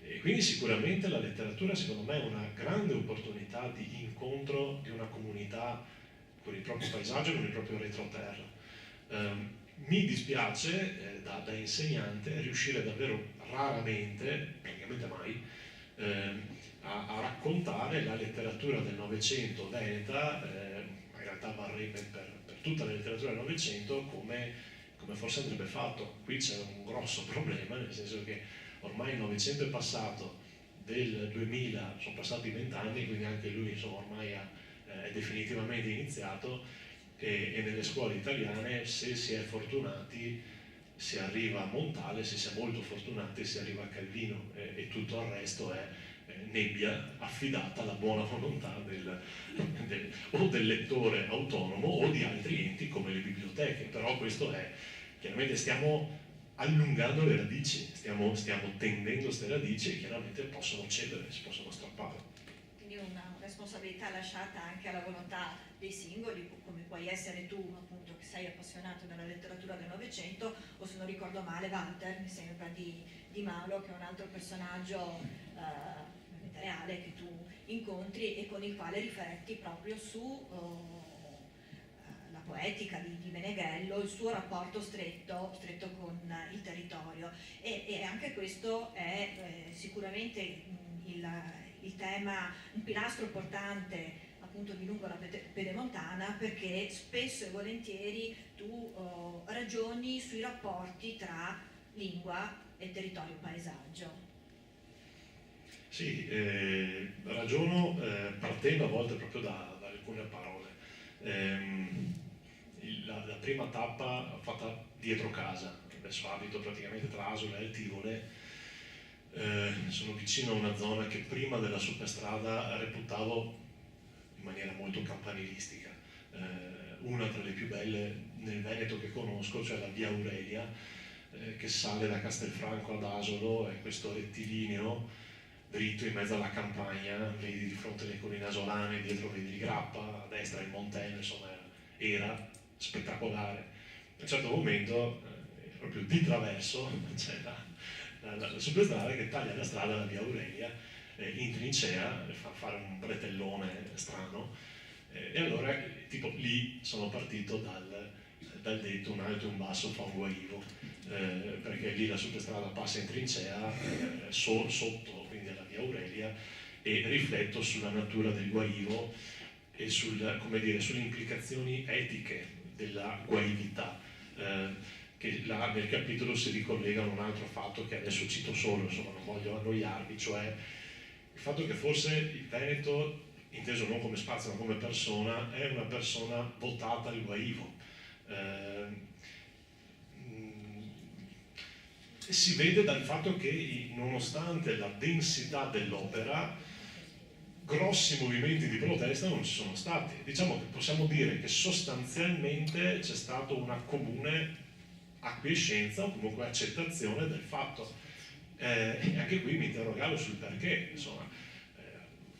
E quindi sicuramente la letteratura, secondo me, è una grande opportunità di incontro di una comunità con il proprio paesaggio, con il proprio retroterra. Mi dispiace, da insegnante, riuscire davvero raramente, praticamente mai, a raccontare la letteratura del Novecento veneta, in realtà varrebbe per tutta la letteratura del Novecento, come forse andrebbe fatto. Qui c'è un grosso problema, nel senso che ormai il Novecento è passato, del 2000, sono passati 20 anni, quindi anche lui insomma ormai è definitivamente iniziato, e nelle scuole italiane, se si è fortunati, si arriva a Montale, se si è molto fortunati si arriva a Calvino, e tutto il resto è nebbia affidata alla buona volontà o del lettore autonomo o di altri enti come le biblioteche. Però questo è, chiaramente stiamo allungando le radici, stiamo tendendo queste radici, e chiaramente possono cedere, si possono strappare. Quindi una responsabilità lasciata anche alla volontà dei singoli, come puoi essere tu, appunto, che sei appassionato della letteratura del Novecento, o se non ricordo male Walter, mi sembra, di Maulo, che è un altro personaggio reale che tu incontri e con il quale rifletti proprio su la poetica di Meneghello, il suo rapporto stretto con il territorio, e anche questo è sicuramente il tema, un pilastro portante appunto di lungo la Pedemontana, perché spesso e volentieri tu ragioni sui rapporti tra lingua e territorio paesaggio. Sì, ragiono partendo a volte proprio da alcune parole. La prima tappa fatta dietro casa, adesso abito praticamente tra Asola e Tivole, sono vicino a una zona che prima della superstrada reputavo in maniera molto campanilistica, una tra le più belle nel Veneto che conosco, cioè la via Aurelia, che sale da Castelfranco ad Asolo, è questo rettilineo dritto in mezzo alla campagna, vedi di fronte le colline asolane, dietro vedi il Grappa, a destra il Montello, insomma era spettacolare. A un certo momento, proprio di traverso, c'è la superstrada che taglia la strada alla via Aurelia, in trincea, fa fare un bretellone strano, e allora tipo lì sono partito dal detto un alto e un basso fa un guaivo, perché lì la superstrada passa in trincea sotto, quindi alla via Aurelia, e rifletto sulla natura del guaivo e sulle implicazioni etiche della guaività, che là nel capitolo si ricollega a un altro fatto che adesso cito solo, insomma non voglio annoiarvi, cioè il fatto che forse il Veneto, inteso non come spazio ma come persona, è una persona votata al guaivo. Si vede dal fatto che nonostante la densità dell'opera, grossi movimenti di protesta non ci sono stati. Diciamo che possiamo dire che sostanzialmente c'è stata una comune acquiescenza o comunque accettazione del fatto. E anche qui mi interrogavo sul perché, insomma,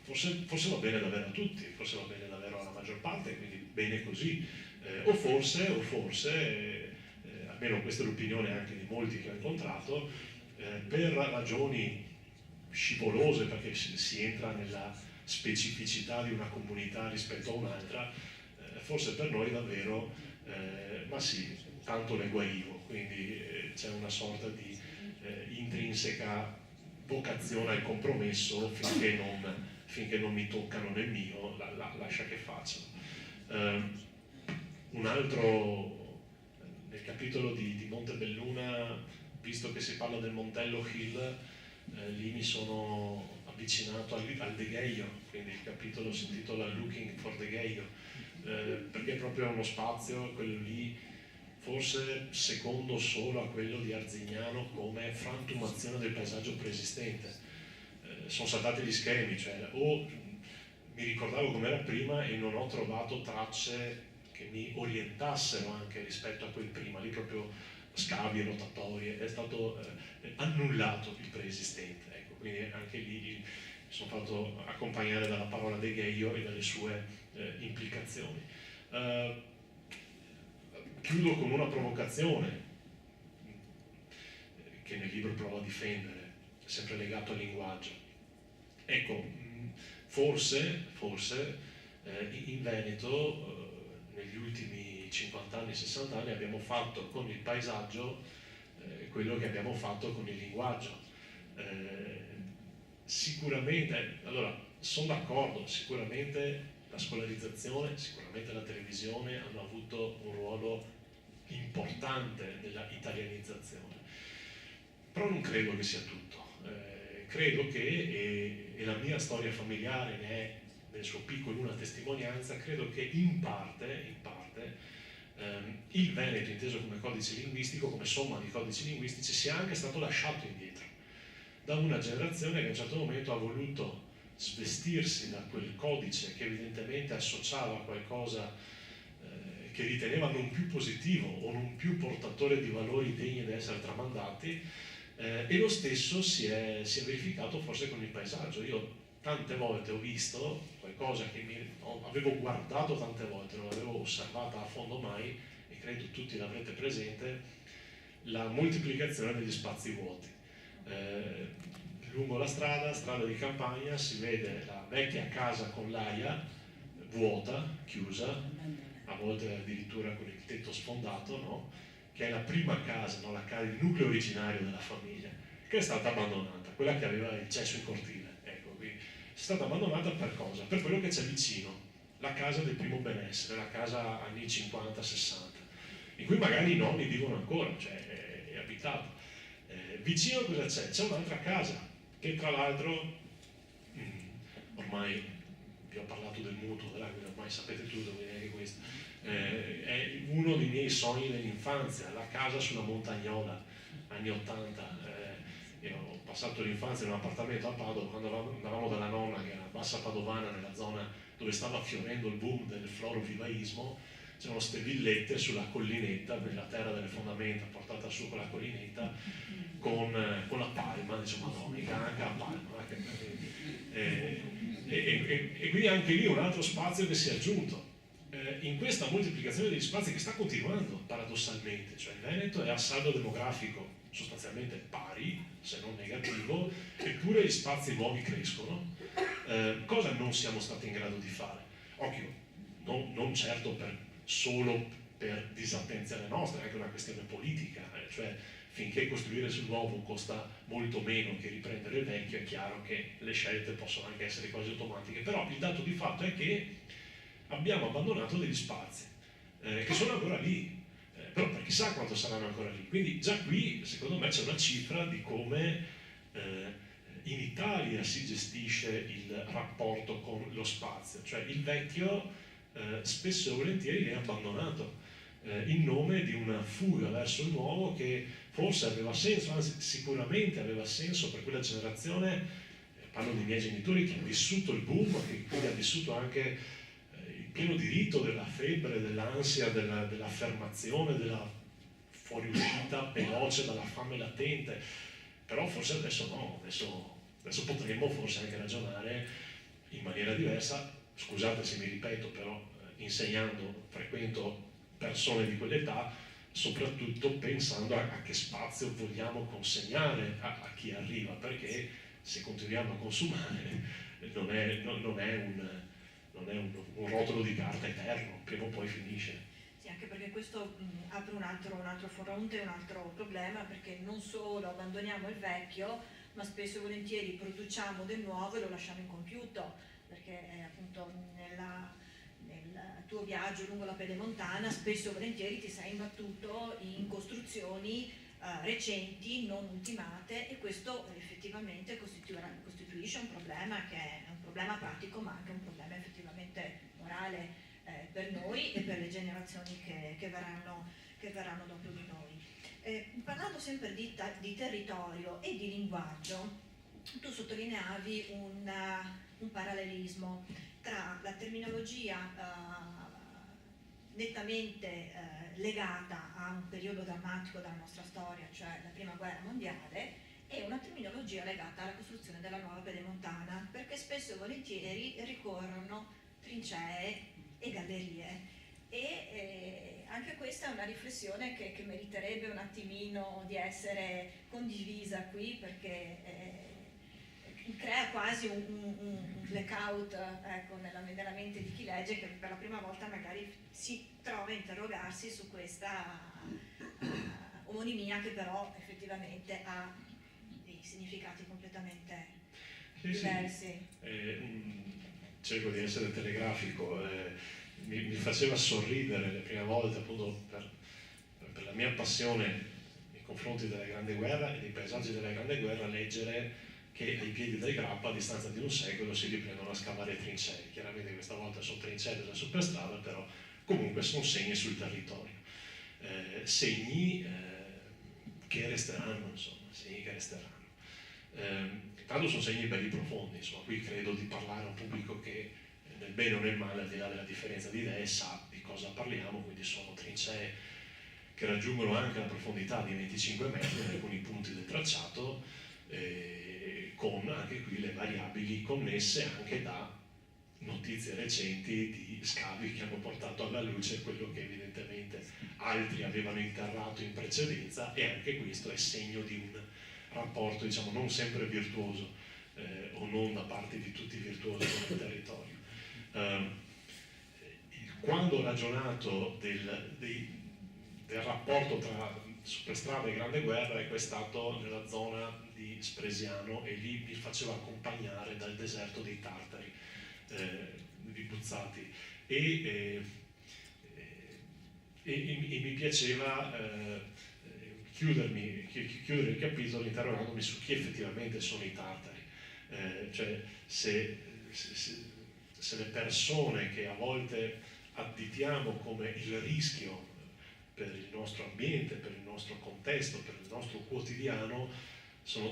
forse va bene davvero a tutti, forse va bene davvero alla maggior parte, quindi bene così, o forse almeno questa è l'opinione anche di molti che ho incontrato, per ragioni scivolose, perché si entra nella specificità di una comunità rispetto a un'altra, forse per noi davvero, ma sì, tanto le guaivo, quindi c'è una sorta di intrinseca vocazione al compromesso finché non mi toccano nel mio, lascia che facciano. Un altro, nel capitolo di Montebelluna, visto che si parla del Montello Hill, lì mi sono avvicinato al Degheio, quindi il capitolo si intitola Looking for Degheio, perché è proprio uno spazio, quello lì, forse secondo solo a quello di Arzignano come frantumazione del paesaggio preesistente. Sono saltati gli schemi, cioè o mi ricordavo come era prima e non ho trovato tracce che mi orientassero anche rispetto a quel prima, lì proprio scavi, rotatorie, è stato annullato il preesistente, ecco, quindi anche lì mi sono fatto accompagnare dalla parola Degheio e dalle sue implicazioni. Chiudo con una provocazione che nel libro provo a difendere, sempre legato al linguaggio. Ecco, forse in Veneto negli ultimi 50 anni, 60 anni abbiamo fatto con il paesaggio quello che abbiamo fatto con il linguaggio. Sicuramente, allora, sono d'accordo, sicuramente la scolarizzazione, sicuramente la televisione hanno avuto un ruolo importante nella italianizzazione, però non credo che sia tutto. credo che, e la mia storia familiare ne è nel suo piccolo una testimonianza, credo che in parte il Veneto, inteso come codice linguistico, come somma di codici linguistici, sia anche stato lasciato indietro da una generazione che a un certo momento ha voluto svestirsi da quel codice che evidentemente associava a qualcosa che riteneva non più positivo o non più portatore di valori degni di essere tramandati, e lo stesso si è verificato forse con il paesaggio. Io tante volte ho visto qualcosa che avevo guardato tante volte, non l'avevo osservata a fondo mai, e credo tutti l'avrete presente, la moltiplicazione degli spazi vuoti. Lungo la strada di campagna, si vede la vecchia casa con l'aia vuota, chiusa, a volte addirittura con il tetto sfondato, no? Che è la prima casa, no? Il nucleo originario della famiglia, che è stata abbandonata, quella che aveva il cesso in cortile. Ecco, quindi è stata abbandonata per cosa? Per quello che c'è vicino, la casa del primo benessere, la casa anni 50-60, in cui magari i nonni vivono ancora, cioè è abitato. Vicino cosa c'è? C'è un'altra casa, che tra l'altro, ormai vi ho parlato del mutuo, ormai sapete tutto, quindi anche questo, è uno dei miei sogni dell'infanzia, la casa sulla Montagnola, anni 80. Io ho passato l'infanzia in un appartamento a Padova, quando andavamo dalla nonna, che era a Bassa Padovana, nella zona dove stava fiorendo il boom del florovivaismo. C'erano queste villette sulla collinetta, nella terra delle fondamenta, portata su con la collinetta, con la palma, diciamo, madonna, anche la palma. E quindi anche lì un altro spazio che si è aggiunto. In questa moltiplicazione degli spazi che sta continuando paradossalmente, cioè il Veneto è a saldo demografico sostanzialmente pari, se non negativo, eppure gli spazi nuovi crescono. Cosa non siamo stati in grado di fare? Occhio, non certo solo per disattenzione nostra, è anche una questione politica, cioè finché costruire sul nuovo costa molto meno che riprendere il vecchio, è chiaro che le scelte possono anche essere quasi automatiche, però il dato di fatto è che abbiamo abbandonato degli spazi che sono ancora lì, però per chissà quanto saranno ancora lì. Quindi già qui secondo me c'è una cifra di come in Italia si gestisce il rapporto con lo spazio, cioè il vecchio spesso e volentieri viene abbandonato in nome di una fuga verso il nuovo che forse aveva senso, anzi sicuramente aveva senso per quella generazione. Parlo dei miei genitori che hanno vissuto il boom, che quindi ha vissuto anche il pieno diritto della febbre, dell'ansia, dell'affermazione, della fuoriuscita veloce dalla fame latente. Però forse adesso no, adesso potremmo forse anche ragionare in maniera diversa. Scusate se mi ripeto, però insegnando frequento persone di quell'età, soprattutto pensando a che spazio vogliamo consegnare a chi arriva, perché se continuiamo a consumare non è un rotolo di carta eterno, prima o poi finisce. Sì, anche perché questo apre un altro fronte, un altro problema, perché non solo abbandoniamo il vecchio, ma spesso e volentieri produciamo del nuovo e lo lasciamo incompiuto, perché appunto nel tuo viaggio lungo la pedemontana spesso e volentieri ti sei imbattuto in costruzioni recenti, non ultimate, e questo effettivamente costituisce un problema che è un problema pratico, ma anche un problema effettivamente morale per noi e per le generazioni che verranno dopo di noi. Parlando sempre di territorio e di linguaggio, tu sottolineavi un parallelismo tra la terminologia nettamente legata a un periodo drammatico della nostra storia, cioè la Prima Guerra Mondiale, e una terminologia legata alla costruzione della nuova pedemontana, perché spesso e volentieri ricorrono trincee e gallerie. E anche questa è una riflessione che meriterebbe un attimino di essere condivisa qui, perché crea quasi un blackout, ecco, nella mente di chi legge, che per la prima volta magari si trova a interrogarsi su questa omonimia, che però effettivamente ha dei significati completamente diversi. Cerco di essere telegrafico. Mi faceva sorridere le prime volte, appunto per la mia passione nei confronti della Grande Guerra e dei paesaggi della Grande Guerra, leggere che ai piedi del Grappa, a distanza di un secolo, si riprendono a scavare trincee. Chiaramente questa volta sono trincee della superstrada, però comunque sono segni sul territorio. Segni che resteranno, insomma, segni che resteranno. Tanto sono segni belli profondi, insomma, qui credo di parlare a un pubblico che nel bene o nel male, al di là della differenza di idee, sa di cosa parliamo, quindi sono trincee che raggiungono anche la profondità di 25 metri in alcuni punti del tracciato, con anche qui le variabili connesse anche da notizie recenti di scavi che hanno portato alla luce quello che evidentemente altri avevano interrato in precedenza, e anche questo è segno di un rapporto, diciamo, non sempre virtuoso, o non da parte di tutti virtuosi con il territorio. Quando ho ragionato del rapporto tra superstrada e Grande Guerra, è stato nella zona di Spresiano, e lì mi faceva accompagnare dal deserto dei Tartari, di Buzzati, e mi piaceva chiudere il capitolo interrogandomi su chi effettivamente sono i Tartari, cioè se le persone che a volte additiamo come il rischio per il nostro ambiente, per il nostro contesto, per il nostro quotidiano, sono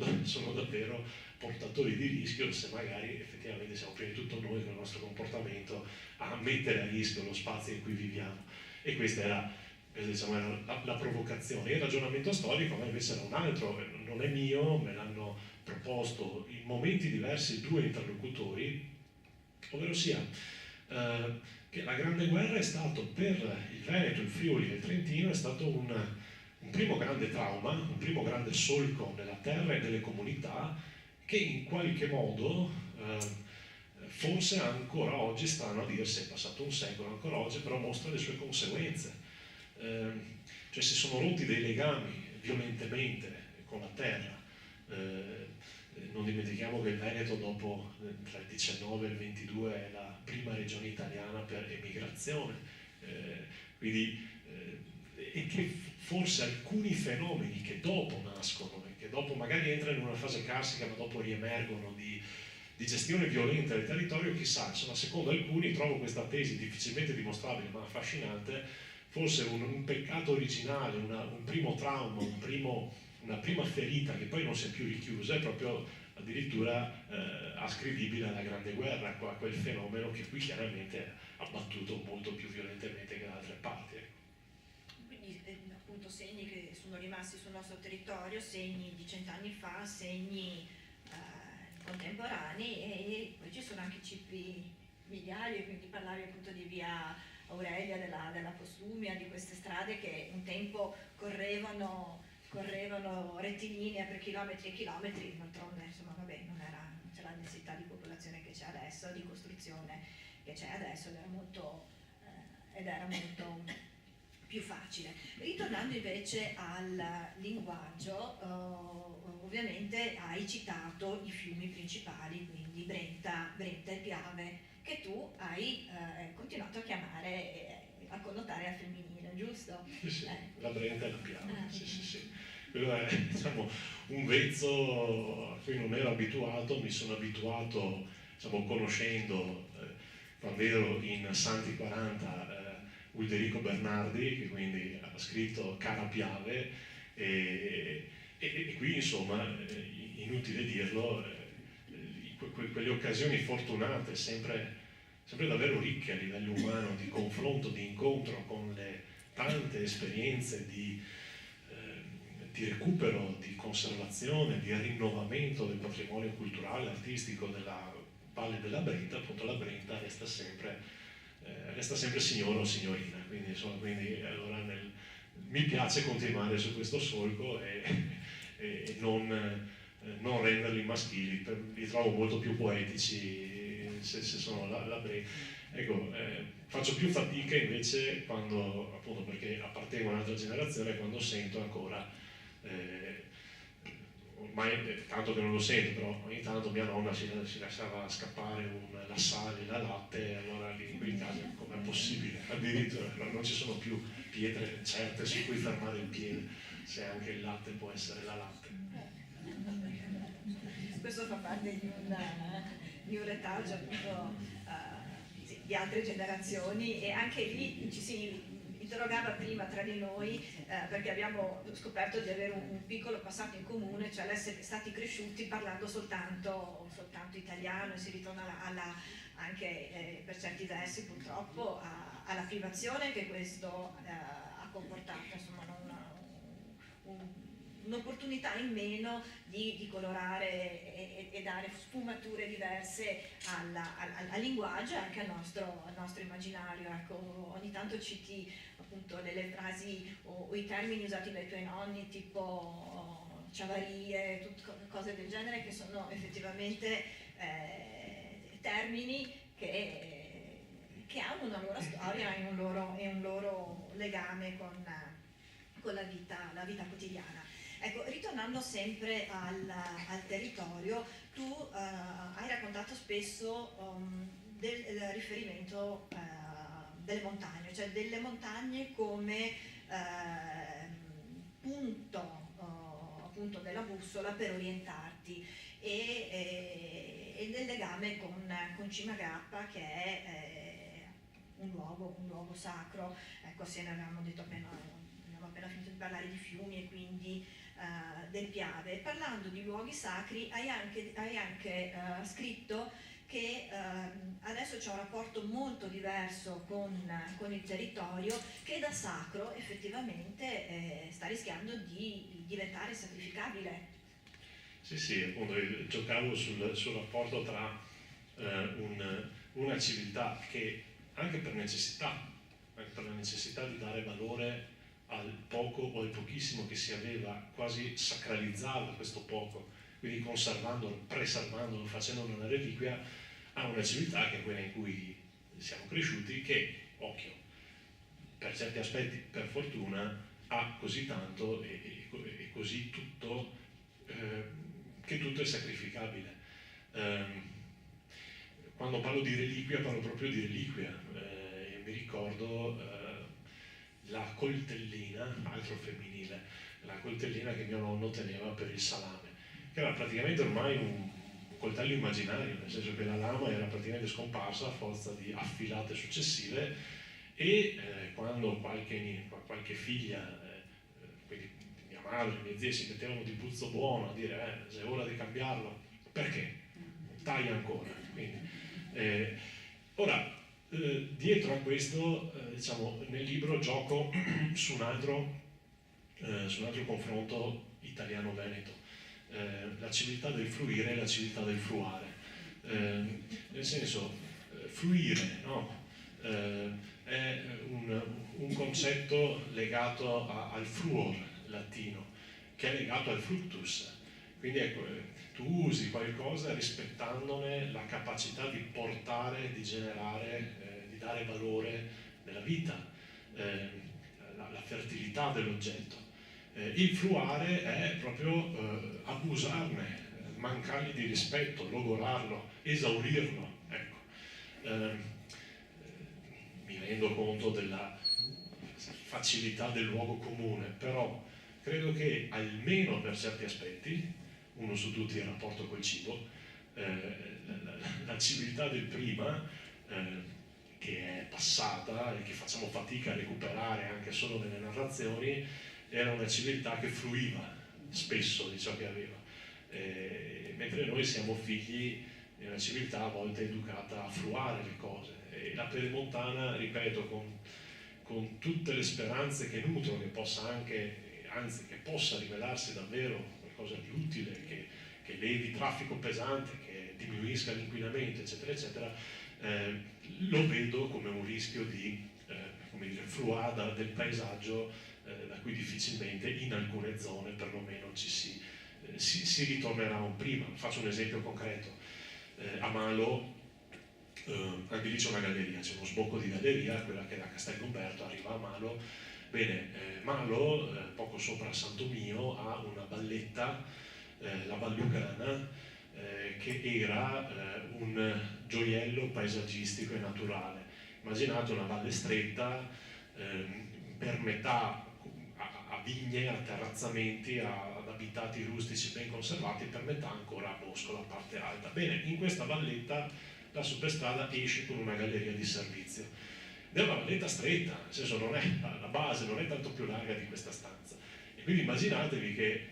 davvero portatori di rischio, se magari effettivamente siamo prima di tutto noi con il nostro comportamento a mettere a rischio lo spazio in cui viviamo. E questa era, diciamo, era la provocazione. Il ragionamento storico a me invece era un altro, non è mio, me l'hanno proposto in momenti diversi due interlocutori, ovvero sia che la Grande Guerra è stato per il Veneto, il Friuli e il Trentino, è stato un primo grande trauma, un primo grande solco nella terra e nelle comunità, che in qualche modo forse ancora oggi, stanno a dirsi, è passato un secolo, ancora oggi però mostra le sue conseguenze. Cioè si sono rotti dei legami violentemente con la terra. Non dimentichiamo che il Veneto dopo tra il 19 e il 22 è la prima regione italiana per emigrazione, e che forse alcuni fenomeni che dopo nascono e che dopo magari entrano in una fase carsica ma dopo riemergono di gestione violenta del territorio, chissà, insomma, secondo alcuni, trovo questa tesi difficilmente dimostrabile ma affascinante, forse un peccato originale, un primo trauma, una prima ferita che poi non si è più richiusa, è proprio addirittura ascrivibile alla Grande Guerra, a quel fenomeno che qui chiaramente ha battuto molto più violentemente che da altre parti. Quindi appunto segni che sono rimasti sul nostro territorio, segni di 100 anni fa, segni contemporanei, e poi ci sono anche cipri viali, quindi parlavi appunto di via Aurelia, della Postumia, di queste strade che un tempo correvano rettilinee per chilometri e chilometri, d'altronde insomma vabbè, non c'era la densità di popolazione che c'è adesso, di costruzione che c'è adesso, ed era molto più facile. Ritornando invece al linguaggio, ovviamente hai citato i fiumi principali, quindi Brenta e Piave, che tu hai continuato a chiamare, a connotare al femminile, giusto? Sì, la Brenta e la Piave, sì. Quello è, diciamo, un vezzo a cui non ero abituato, mi sono abituato, diciamo, conoscendo, quando ero in Santi 40, Ulderico Bernardi, che quindi ha scritto Cara Piave, e qui insomma, inutile dirlo, quelle occasioni fortunate, sempre davvero ricche a livello umano, di confronto, di incontro con le tante esperienze di recupero, di conservazione, di rinnovamento del patrimonio culturale, artistico della Valle della Brenta. Appunto la Brenta resta sempre signora o signorina, quindi allora mi piace continuare su questo solco e non renderli maschili, li trovo molto più poetici se sono la Brenta. Ecco, faccio più fatica invece quando, appunto perché appartengo a un'altra generazione, quando sento ancora, ormai tanto che non lo sento, però ogni tanto mia nonna si lasciava scappare la sale, la latte, e allora lì in quei casi com'è possibile? Addirittura non ci sono più pietre certe su cui fermare il piede, se anche il latte può essere la latte. questo fa parte di un retaggio appunto sì, di altre generazioni, e anche lì ci si interrogava prima tra di noi perché abbiamo scoperto di avere un piccolo passato in comune, cioè l'essere stati cresciuti parlando soltanto italiano, e si ritorna anche per certi versi purtroppo alla privazione che questo ha comportato, insomma un'opportunità in meno di colorare e dare sfumature diverse al linguaggio e anche al nostro immaginario. Ecco, ogni tanto citi appunto le frasi o i termini usati dai tuoi nonni, tipo ciavarie, cose del genere, che sono effettivamente termini che hanno una loro storia e un loro legame con la vita quotidiana. Ecco, ritornando sempre al territorio, tu hai raccontato spesso del riferimento delle montagne, cioè delle montagne come punto appunto della bussola per orientarti, e del legame con Cimagappa, che è un luogo sacro. Ecco, se ne avevamo appena finito di parlare di fiumi e quindi del Piave. Parlando di luoghi sacri, hai anche scritto che adesso c'è un rapporto molto diverso con il territorio, che da sacro effettivamente sta rischiando di diventare sacrificabile. Sì, appunto, giocavo sul rapporto tra una civiltà che anche per la necessità di dare valore al poco o al pochissimo che si aveva, quasi sacralizzava questo poco, quindi conservandolo, preservandolo, facendolo una reliquia, a una civiltà che è quella in cui siamo cresciuti, che, occhio, per certi aspetti, per fortuna, ha così tanto e così tutto, che tutto è sacrificabile. Quando parlo di reliquia, parlo proprio di reliquia. Mi ricordo la coltellina, altro femminile, la coltellina che mio nonno teneva per il salame, che era praticamente ormai un coltello immaginario, nel senso che la lama era praticamente scomparsa a forza di affilate successive, e quando qualche figlia, quindi mia madre, i miei zii, si mettevano di puzzo buono a dire se è ora di cambiarlo, perché? Taglia ancora. Quindi, ora, dietro a questo, diciamo, nel libro gioco su un altro confronto italiano-veneto, la civiltà del fruire e la civiltà del fruare. Nel senso, fruire, no? È un concetto legato al fruor latino, che è legato al fructus. Quindi ecco, tu usi qualcosa rispettandone la capacità di portare, di generare, di dare valore nella vita, la fertilità dell'oggetto. Il fruare è proprio abusarne, mancargli di rispetto, logorarlo, esaurirlo. Ecco. Mi rendo conto della facilità del luogo comune, però credo che almeno per certi aspetti, uno su tutti è il rapporto col cibo, la civiltà del prima, che è passata e che facciamo fatica a recuperare anche solo nelle narrazioni, era una civiltà che fruiva spesso di ciò che aveva, mentre noi siamo figli di una civiltà a volte educata a fruare le cose. E la pedemontana, ripeto, con tutte le speranze che nutro, che possa anche, anzi che possa rivelarsi davvero qualcosa di utile, che levi traffico pesante, che diminuisca l'inquinamento, eccetera, eccetera, lo vedo come un rischio di fruada del paesaggio, da cui difficilmente in alcune zone perlomeno si ritornerà un prima. Faccio un esempio concreto. A Malo, anche lì c'è una galleria, c'è uno sbocco di galleria, quella che è da Castelgomberto arriva a Malo. Bene, Malo, poco sopra Santo Mio, ha una valletta, la Val Lucana, che era un gioiello paesaggistico e naturale. Immaginate una valle stretta, per metà a a vigne, a terrazzamenti, ad abitati rustici ben conservati, per metà ancora a bosco, la parte alta. Bene, in questa valletta la superstrada esce con una galleria di servizio. Ed è una valletta stretta, nel senso non è, la base non è tanto più larga di questa stanza. E quindi immaginatevi che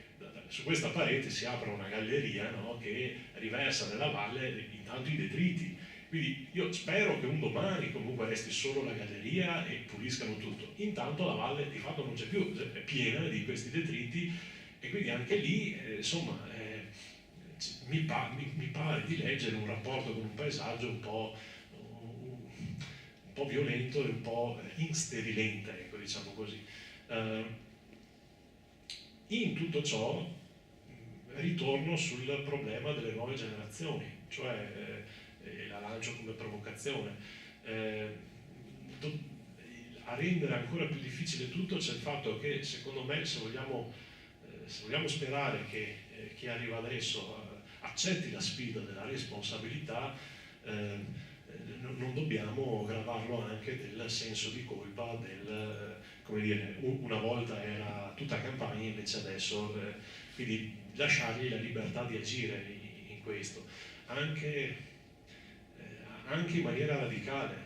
su questa parete si apre una galleria, no, che riversa nella valle intanto i detriti. Quindi io spero che un domani comunque resti solo la galleria e puliscano tutto. Intanto la valle di fatto non c'è più, è piena di questi detriti, e quindi anche lì insomma mi pare di leggere un rapporto con un paesaggio un po' violento e un po' insterilente, ecco, diciamo così. In tutto ciò ritorno sul problema delle nuove generazioni, cioè la lancio come provocazione. A rendere ancora più difficile tutto c'è il fatto che, secondo me, se vogliamo sperare che chi arriva adesso accetti la sfida della responsabilità, non dobbiamo gravarlo anche del senso di colpa, come dire, una volta era tutta campagna, invece adesso, quindi lasciargli la libertà di agire in questo, anche in maniera radicale,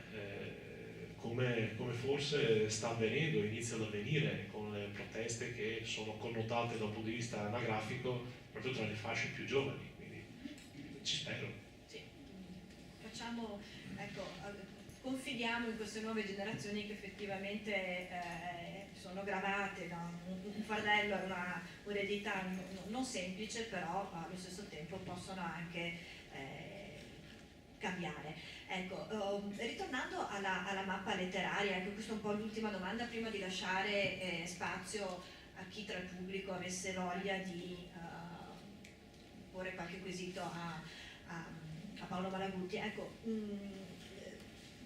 come forse sta avvenendo, inizia ad avvenire con le proteste che sono connotate da un punto di vista anagrafico proprio tra le fasce più giovani, quindi ci spero. Sì, facciamo, ecco, confidiamo in queste nuove generazioni che effettivamente sono gravate da un fardello e una eredità non semplice, però allo stesso tempo possono anche cambiare. Ecco, ritornando alla mappa letteraria, ecco, questa è un po' l'ultima domanda prima di lasciare spazio a chi tra il pubblico avesse voglia di porre qualche quesito a Paolo Malaguti. Ecco,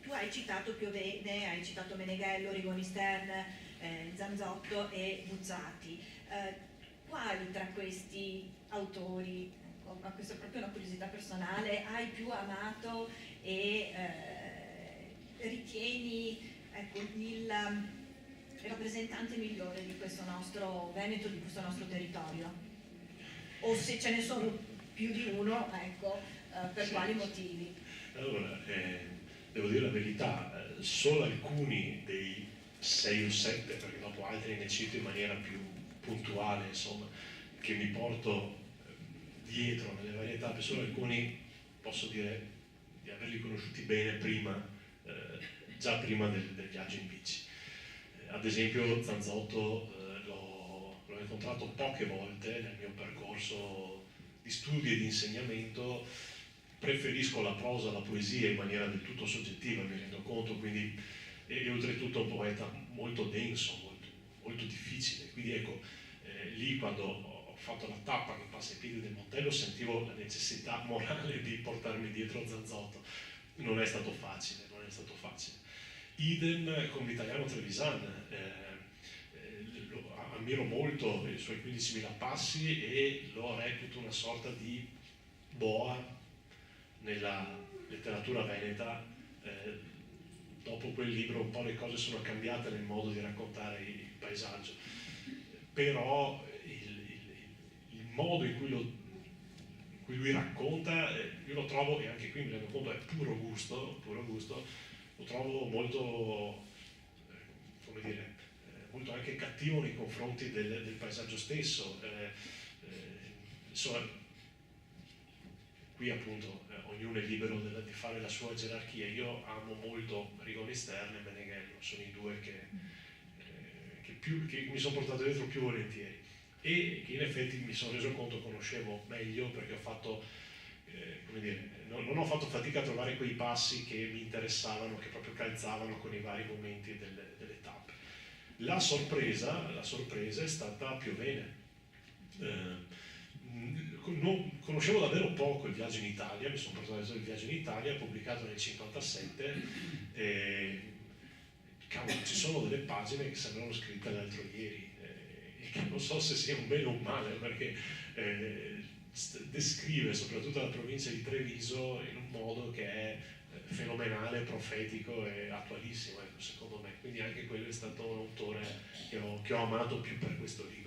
tu hai citato Piovene, hai citato Meneghello, Rigoni Stern, Zanzotto e Buzzati. Quali tra questi autori, ma questa è proprio una curiosità personale, hai più amato e ritieni, ecco, il rappresentante migliore di questo nostro Veneto, di questo nostro territorio? O se ce ne sono più di uno, ecco, per quali motivi? Allora, devo dire la verità, solo alcuni dei 6 o 7, perché dopo altri ne cito in maniera più puntuale, insomma, che mi porto dietro nelle varie tappe, solo alcuni posso dire di averli conosciuti bene prima, già prima del viaggio in bici. Ad esempio Zanzotto l'ho incontrato poche volte nel mio percorso di studi e di insegnamento. Preferisco la prosa alla poesia in maniera del tutto soggettiva, mi rendo conto, quindi, e oltretutto un poeta molto denso, molto difficile, quindi ecco, lì quando ho fatto la tappa che passa ai piedi del Montello sentivo la necessità morale di portarmi dietro Zanzotto. Non è stato facile. Idem con l'italiano Trevisan, ammiro molto i suoi 15.000 passi e lo reputo una sorta di boa nella letteratura veneta. Dopo quel libro un po' le cose sono cambiate nel modo di raccontare il paesaggio, però il modo in cui lui racconta, io lo trovo, e anche qui mi rendo conto, è puro gusto, lo trovo molto, come dire, molto anche cattivo nei confronti del paesaggio stesso. Insomma, qui appunto ognuno è libero di fare la sua gerarchia. Io amo molto Rigoni Stern e Meneghello, sono i due che mi sono portato dietro più volentieri e che in effetti mi sono reso conto conoscevo meglio, perché ho fatto, come dire, non ho fatto fatica a trovare quei passi che mi interessavano, che proprio calzavano con i vari momenti delle tappe. La sorpresa è stata Piovene. Conoscevo davvero poco il viaggio in Italia, mi sono portato il viaggio in Italia, pubblicato nel 1957, cavolo, ci sono delle pagine che sembrano scritte l'altro ieri, e che non so se sia un bene o un male, perché descrive soprattutto la provincia di Treviso in un modo che è fenomenale, profetico e attualissimo, ecco, secondo me. Quindi anche quello è stato un autore che ho amato più per questo libro.